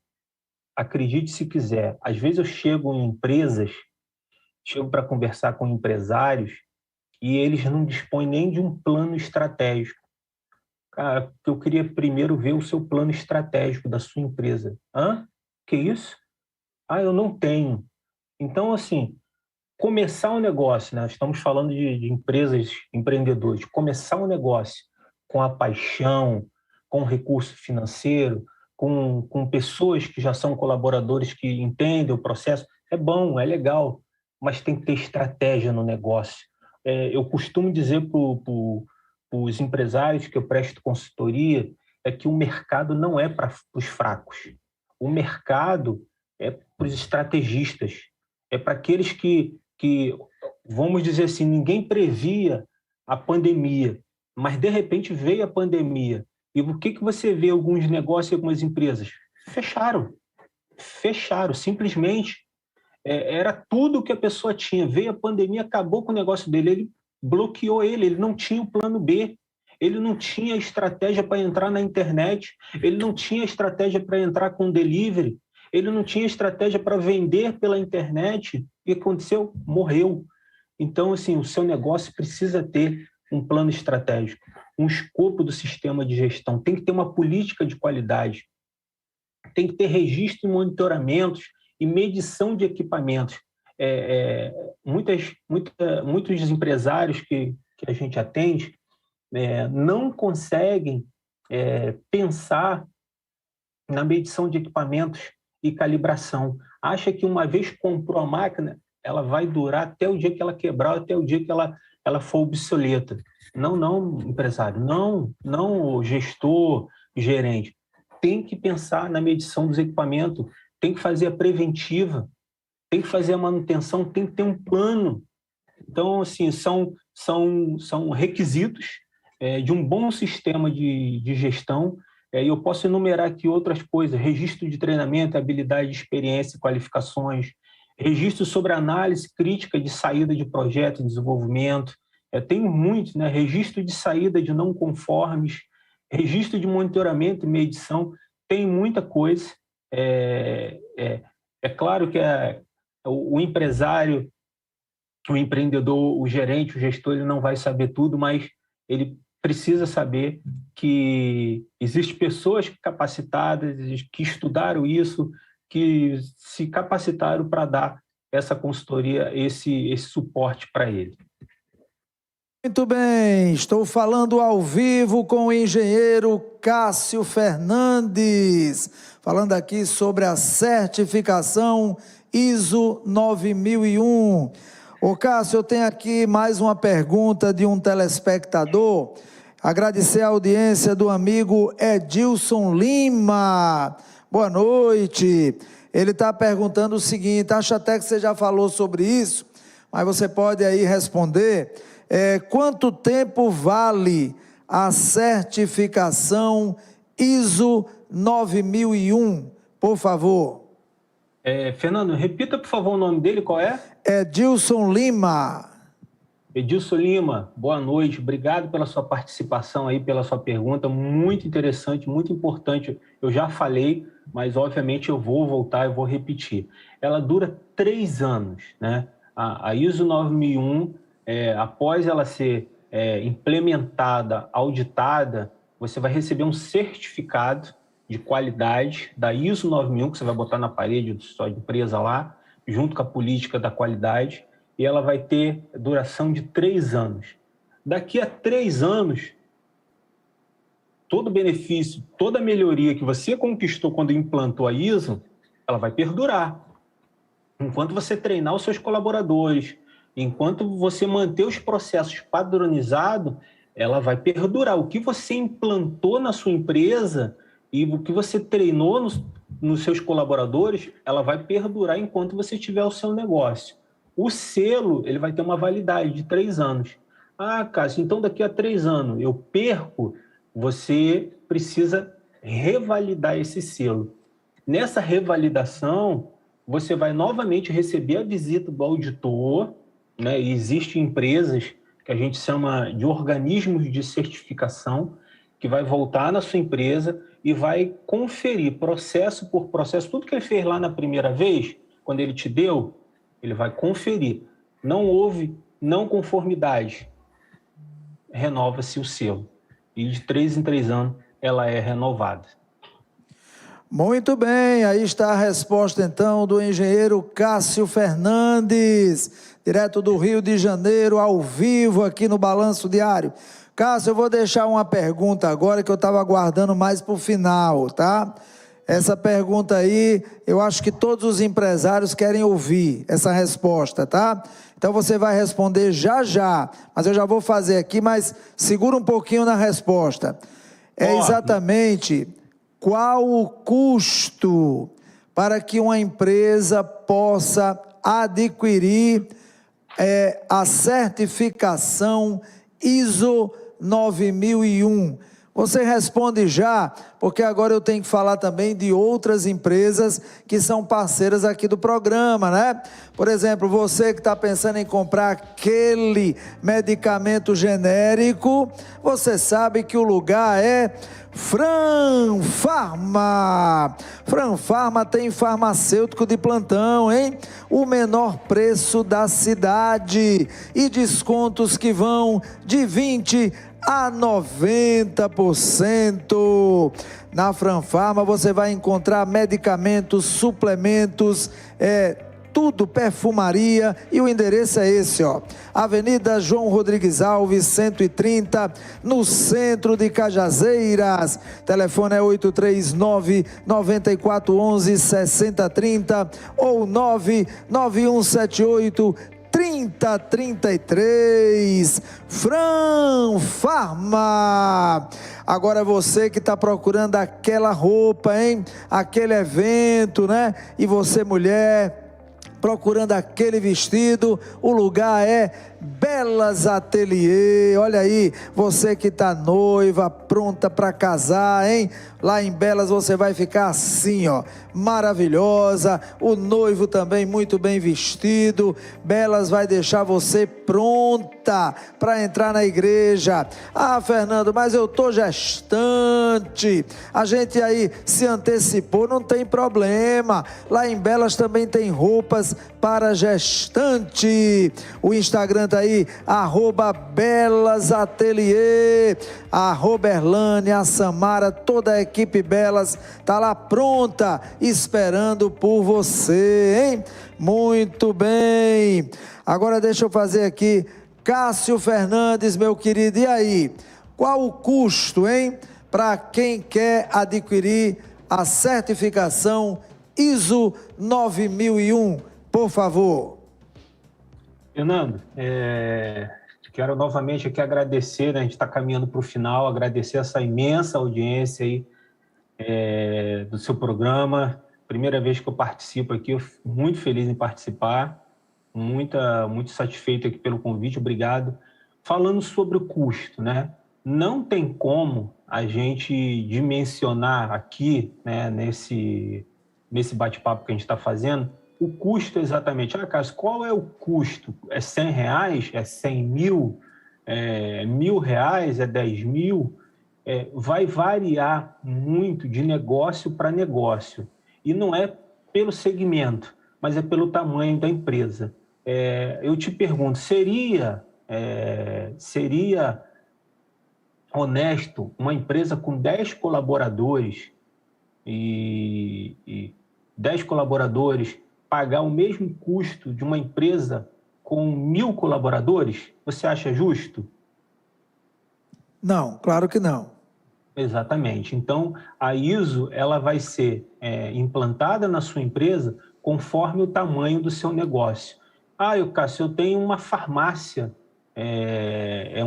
acredite se quiser, às vezes eu chego em empresas, chego para conversar com empresários e eles não dispõem nem de um plano estratégico. Cara, eu queria primeiro ver o seu plano estratégico da sua empresa. Que isso? Eu não tenho. Então, assim, começar um negócio, né? Estamos falando de empresas, empreendedores, começar um negócio com a paixão, com recurso financeiro, com pessoas que já são colaboradores que entendem o processo, é bom, é legal, mas tem que ter estratégia no negócio. Eu costumo dizer para os empresários que eu presto consultoria que o mercado não é para os fracos. O mercado é para os estrategistas, é para aqueles que, vamos dizer assim, ninguém previa a pandemia, mas de repente veio a pandemia. E o que você vê alguns negócios e algumas empresas? Fecharam. fecharam, simplesmente era tudo que a pessoa tinha. Veio a pandemia, acabou com o negócio dele, ele bloqueou ele não tinha o plano B, ele não tinha estratégia para entrar na internet, ele não tinha estratégia para entrar com delivery, ele não tinha estratégia para vender pela internet. E o que aconteceu? Morreu. Então, assim, o seu negócio precisa ter um plano estratégico, um escopo do sistema de gestão, tem que ter uma política de qualidade, tem que ter registro e monitoramentos e medição de equipamentos. Muitos empresários que a gente atende não conseguem pensar na medição de equipamentos e calibração. Acha que uma vez comprou a máquina, ela vai durar até o dia que ela quebrar, até o dia que ela for obsoleta. Não, empresário, não gestor, gerente. Tem que pensar na medição dos equipamentos, tem que fazer a preventiva, tem que fazer a manutenção, tem que ter um plano. Então, assim, são requisitos de um bom sistema de gestão. E eu posso enumerar aqui outras coisas: registro de treinamento, habilidade, experiência e qualificações, registro sobre análise crítica de saída de projeto, desenvolvimento. Tem muitos, né? Registro de saída de não conformes, registro de monitoramento e medição, tem muita coisa. É claro que o empresário, o empreendedor, o gerente, o gestor, ele não vai saber tudo, mas ele precisa saber que existem pessoas capacitadas, que estudaram isso, que se capacitaram para dar essa consultoria, esse suporte para ele. Muito bem, estou falando ao vivo com o engenheiro Cássio Fernandes, falando aqui sobre a certificação ISO 9001. Ô Cássio, eu tenho aqui mais uma pergunta de um telespectador. Agradecer a audiência do amigo Edilson Lima. Boa noite. Ele está perguntando o seguinte, acho até que você já falou sobre isso, mas você pode aí responder. Quanto tempo vale a certificação ISO 9001, por favor? Fernando, repita, por favor, o nome dele, qual é? Edilson Lima. Edilson Lima, boa noite, obrigado pela sua participação aí, pela sua pergunta, muito interessante, muito importante. Eu já falei, mas obviamente eu vou voltar e vou repetir. Ela dura 3 anos, né? A ISO 9001, após ela ser implementada, auditada, você vai receber um certificado de qualidade da ISO 9001, que você vai botar na parede da sua empresa lá, junto com a política da qualidade, e ela vai ter duração de 3 anos. Daqui a 3 anos, todo benefício, toda melhoria que você conquistou quando implantou a ISO, ela vai perdurar. Enquanto você treinar os seus colaboradores, enquanto você manter os processos padronizados, ela vai perdurar. O que você implantou na sua empresa e o que você treinou nos seus colaboradores, ela vai perdurar enquanto você tiver o seu negócio. O selo, ele vai ter uma validade de 3 anos. Ah, Cássio, então daqui a 3 anos eu perco, você precisa revalidar esse selo. Nessa revalidação, você vai novamente receber a visita do auditor, né? E existem empresas que a gente chama de organismos de certificação, que vai voltar na sua empresa e vai conferir processo por processo, tudo que ele fez lá na primeira vez, quando ele te deu, ele vai conferir. Não houve não conformidade, renova-se o selo. E de 3 em 3 anos ela é renovada. Muito bem, aí está a resposta então do engenheiro Cássio Fernandes, direto do Rio de Janeiro, ao vivo aqui no Balanço Diário. Cássio, eu vou deixar uma pergunta agora que eu estava aguardando mais para o final, tá? Essa pergunta aí, eu acho que todos os empresários querem ouvir essa resposta, tá? Então você vai responder já, mas eu já vou fazer aqui, mas segura um pouquinho na resposta. Exatamente qual o custo para que uma empresa possa adquirir a certificação ISO 9001? Você responde já, porque agora eu tenho que falar também de outras empresas que são parceiras aqui do programa, né? Por exemplo, você que está pensando em comprar aquele medicamento genérico, você sabe que o lugar é Fran Farma. Fran Farma tem farmacêutico de plantão, hein? O menor preço da cidade e descontos que vão de 20% a 90%. Na Fran Farma você vai encontrar medicamentos, suplementos, tudo, perfumaria, e o endereço é esse, ó, Avenida João Rodrigues Alves, 130, no centro de Cajazeiras. Telefone é 839-9411-6030 ou 99178-3033. Fran Farma. Agora você que está procurando aquela roupa, hein? Aquele evento, né? E você, mulher, procurando aquele vestido, o lugar é Belas Ateliê. Olha aí, você que está noiva, pronta para casar, hein? Lá em Belas você vai ficar assim, ó, maravilhosa. O noivo também muito bem vestido. Belas vai deixar você pronta para entrar na igreja. Ah, Fernando, mas eu tô gestante. A gente aí se antecipou, não tem problema. Lá em Belas também tem roupas para gestante. O Instagram tá aí, @BelasAteliê, a Roberlane, a Samara, toda a equipe Belas tá lá pronta, esperando por você, hein? Muito bem. Agora deixa eu fazer aqui, Cássio Fernandes, meu querido, e aí? Qual o custo, hein? Para quem quer adquirir a certificação ISO 9001, por favor. Fernando, quero novamente aqui agradecer, né? A gente está caminhando para o final, agradecer essa imensa audiência aí do seu programa. Primeira vez que eu participo aqui, eu fico muito feliz em participar, muito satisfeito aqui pelo convite, obrigado. Falando sobre o custo, né? Não tem como a gente dimensionar aqui, né, nesse bate-papo que a gente está fazendo, o custo exatamente. Ah, Cássio, qual é o custo? É R$100? É 100 mil? É R$1.000? É 10 mil? Vai variar muito de negócio para negócio. E não é pelo segmento, mas é pelo tamanho da empresa. Eu te pergunto, seria honesto uma empresa com 10 colaboradores e 10 colaboradores pagar o mesmo custo de uma empresa com 1.000 colaboradores? Você acha justo? Não, claro que não. Exatamente. Então, a ISO ela vai ser implantada na sua empresa conforme o tamanho do seu negócio. Ah, Cássio, eu tenho uma farmácia,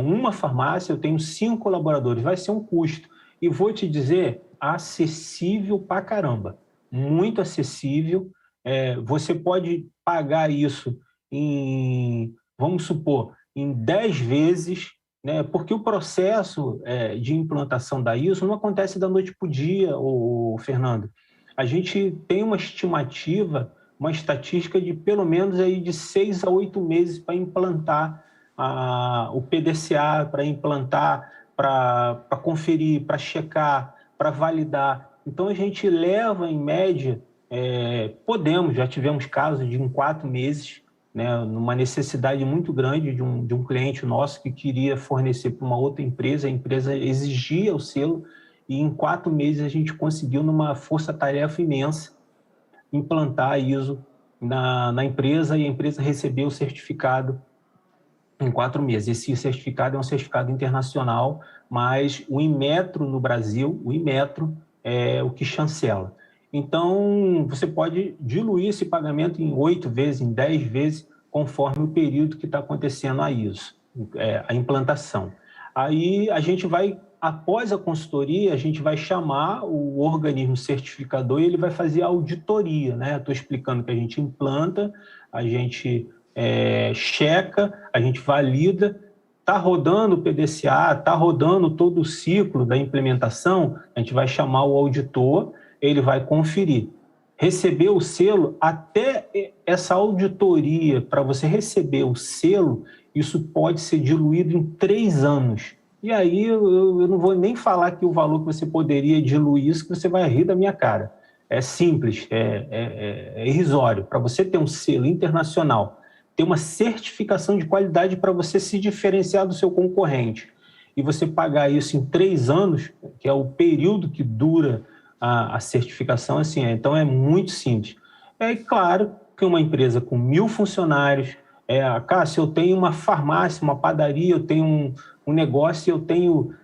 uma farmácia, eu tenho 5 colaboradores, vai ser um custo. E vou te dizer, acessível pra caramba, muito acessível. Você pode pagar isso vamos supor, em 10 vezes, né? Porque o processo de implantação da ISO não acontece da noite para o dia, Fernando. A gente tem uma estimativa, uma estatística de pelo menos aí de 6 a 8 meses para implantar o PDCA, para implantar, para conferir, para checar, para validar. Então, a gente leva, em média, já tivemos casos de em 4 meses, né, numa necessidade muito grande de um cliente nosso que queria fornecer para uma outra empresa, a empresa exigia o selo, e em 4 meses a gente conseguiu, numa força-tarefa imensa, implantar a ISO na empresa, e a empresa recebeu o certificado em 4 meses. Esse certificado é um certificado internacional, mas o Inmetro no Brasil, o Inmetro é o que chancela. Então, você pode diluir esse pagamento em 8 vezes, em 10 vezes, conforme o período que está acontecendo a ISO, a implantação. Aí, a gente vai, após a consultoria, a gente vai chamar o organismo certificador e ele vai fazer a auditoria, né? Estou explicando que a gente implanta, a gente checa, a gente valida, está rodando o PDCA, está rodando todo o ciclo da implementação, a gente vai chamar o auditor, ele vai conferir. Receber o selo, até essa auditoria, para você receber o selo, isso pode ser diluído em 3 anos. E aí eu não vou nem falar que o valor que você poderia diluir isso, que você vai rir da minha cara. É simples, é irrisório. Para você ter um selo internacional, ter uma certificação de qualidade para você se diferenciar do seu concorrente, e você pagar isso em 3 anos, que é o período que dura a certificação, assim, então é muito simples. É claro que uma empresa com 1.000 funcionários, Cássio, eu tenho uma farmácia, uma padaria, eu tenho um negócio, eu tenho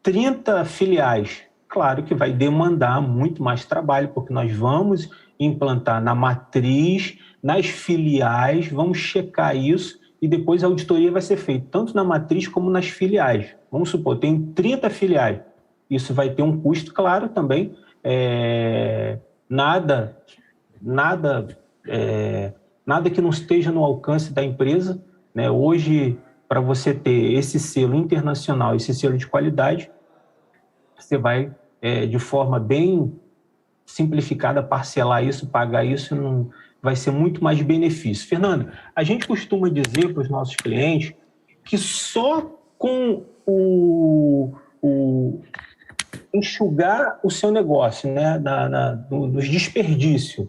30 filiais. Claro que vai demandar muito mais trabalho, porque nós vamos implantar na matriz, nas filiais, vamos checar isso e depois a auditoria vai ser feita tanto na matriz como nas filiais. Vamos supor, tem 30 filiais. Isso vai ter um custo, claro, também. Nada que não esteja no alcance da empresa, né? Hoje, para você ter esse selo internacional, esse selo de qualidade, você vai, de forma bem simplificada, parcelar isso, pagar isso, não vai ser muito mais benefício. Fernando, a gente costuma dizer para os nossos clientes que só com enxugar o seu negócio, né, nos desperdícios,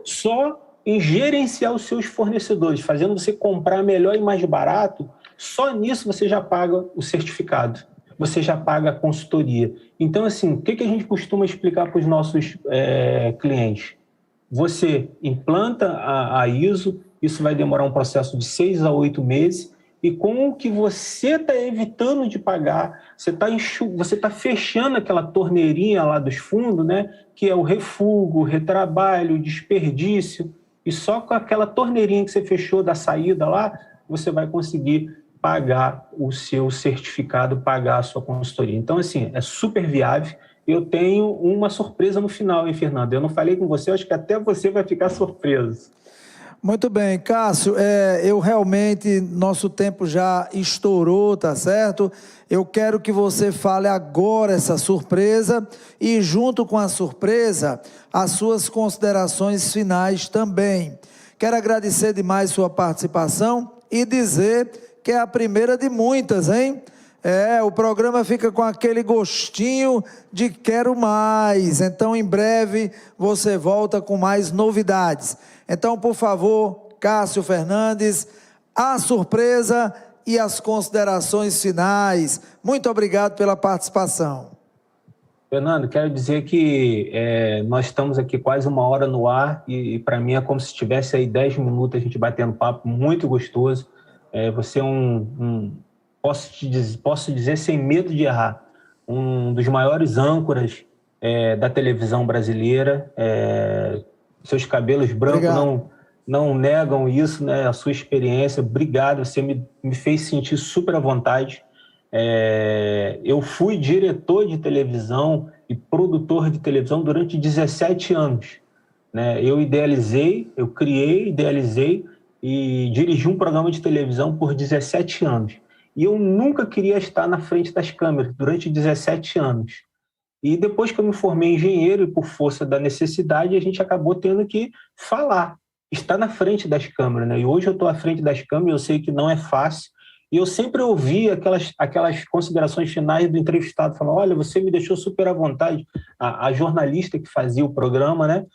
só em gerenciar os seus fornecedores, fazendo você comprar melhor e mais barato, só nisso você já paga o certificado, você já paga a consultoria. Então, assim, o que a gente costuma explicar para os nossos clientes? Você implanta a ISO, isso vai demorar um processo de 6 a 8 meses, e com o que você está evitando de pagar, você tá fechando aquela torneirinha lá dos fundos, né, que é o refugo, o retrabalho, o desperdício, e só com aquela torneirinha que você fechou da saída lá, você vai conseguir pagar o seu certificado, pagar a sua consultoria. Então, assim, é super viável. Eu tenho uma surpresa no final, hein, Fernando? Eu não falei com você, acho que até você vai ficar surpreso. Muito bem, Cássio, eu realmente, nosso tempo já estourou, tá certo? Eu quero que você fale agora essa surpresa e junto com a surpresa, as suas considerações finais também. Quero agradecer demais sua participação e dizer que é a primeira de muitas, hein? O programa fica com aquele gostinho de quero mais, então em breve você volta com mais novidades. Então, por favor, Cássio Fernandes, a surpresa e as considerações finais. Muito obrigado pela participação. Fernando, quero dizer que nós estamos aqui quase 1 hora no ar e para mim é como se tivesse aí 10 minutos a gente batendo papo, muito gostoso. Você é posso dizer sem medo de errar, um dos maiores âncoras da televisão brasileira. Seus cabelos brancos não negam isso, né? A sua experiência. Obrigado, você me fez sentir super à vontade. Eu fui diretor de televisão e produtor de televisão durante 17 anos. Né? Eu criei, idealizei e dirigi um programa de televisão por 17 anos. E eu nunca queria estar na frente das câmeras durante 17 anos. E depois que eu me formei engenheiro, e por força da necessidade, a gente acabou tendo que falar, estar na frente das câmeras, né? E hoje eu estou à frente das câmeras, eu sei que não é fácil, e eu sempre ouvi aquelas considerações finais do entrevistado, falando, olha, você me deixou super à vontade, a jornalista que fazia o programa, né?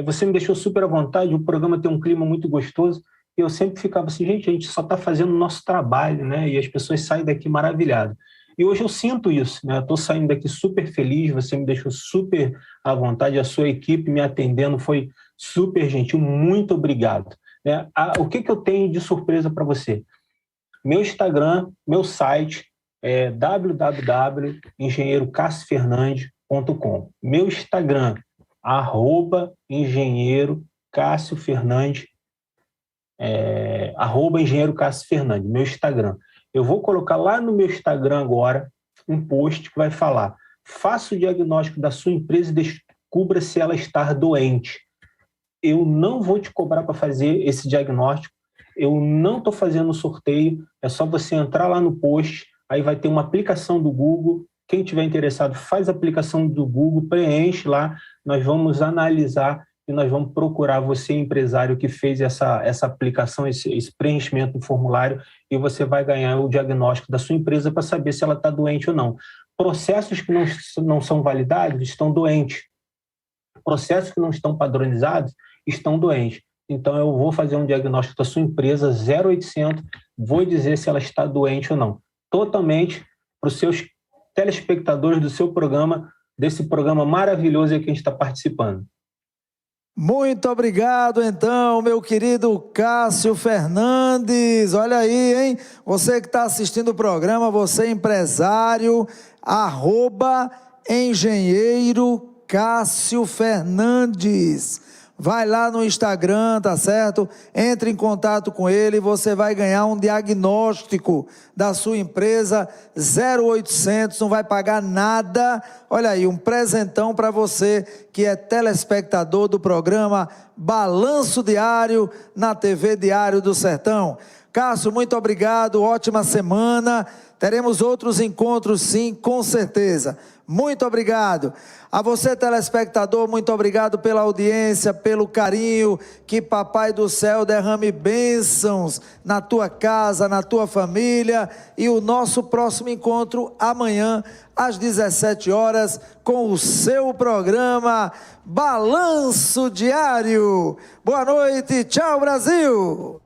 Você me deixou super à vontade, o programa tem um clima muito gostoso, e eu sempre ficava assim, gente, a gente só está fazendo o nosso trabalho, né? E as pessoas saem daqui maravilhadas. E hoje eu sinto isso, né? Eu estou saindo daqui super feliz, você me deixou super à vontade, a sua equipe me atendendo foi super gentil, muito obrigado. Né? O que eu tenho de surpresa para você? Meu Instagram, meu site é www.engenheirocassiofernandes.com. Meu Instagram, @engenheirocassiofernandes, @engenheirocassiofernandes, meu Instagram. Eu vou colocar lá no meu Instagram agora um post que vai falar: faça o diagnóstico da sua empresa e descubra se ela está doente. Eu não vou te cobrar para fazer esse diagnóstico. eu não estou fazendo sorteio, é só você entrar lá no post, aí vai ter uma aplicação do Google. Quem tiver interessado, faz a aplicação do Google, preenche lá, nós vamos analisar e nós vamos procurar você, empresário, que fez essa aplicação, esse preenchimento do formulário, e você vai ganhar o diagnóstico da sua empresa para saber se ela está doente ou não. Processos que não são validados estão doentes. Processos que não estão padronizados estão doentes. Então, eu vou fazer um diagnóstico da sua empresa 0800, vou dizer se ela está doente ou não. Totalmente para os seus telespectadores do seu programa, desse programa maravilhoso que a gente está participando. Muito obrigado, então, meu querido Cássio Fernandes. Olha aí, hein? Você que está assistindo o programa, você empresário, @engenheiro Cássio Fernandes. Vai lá no Instagram, tá certo? Entre em contato com ele, você vai ganhar um diagnóstico da sua empresa 0800, não vai pagar nada. Olha aí, um presentão para você que é telespectador do programa Balanço Diário na TV Diário do Sertão. Cássio, muito obrigado, ótima semana. Teremos outros encontros sim, com certeza. Muito obrigado. A você, telespectador, muito obrigado pela audiência, pelo carinho. Que Papai do Céu derrame bênçãos na tua casa, na tua família. E o nosso próximo encontro amanhã, às 17 horas, com o seu programa Balanço Diário. Boa noite, tchau, Brasil!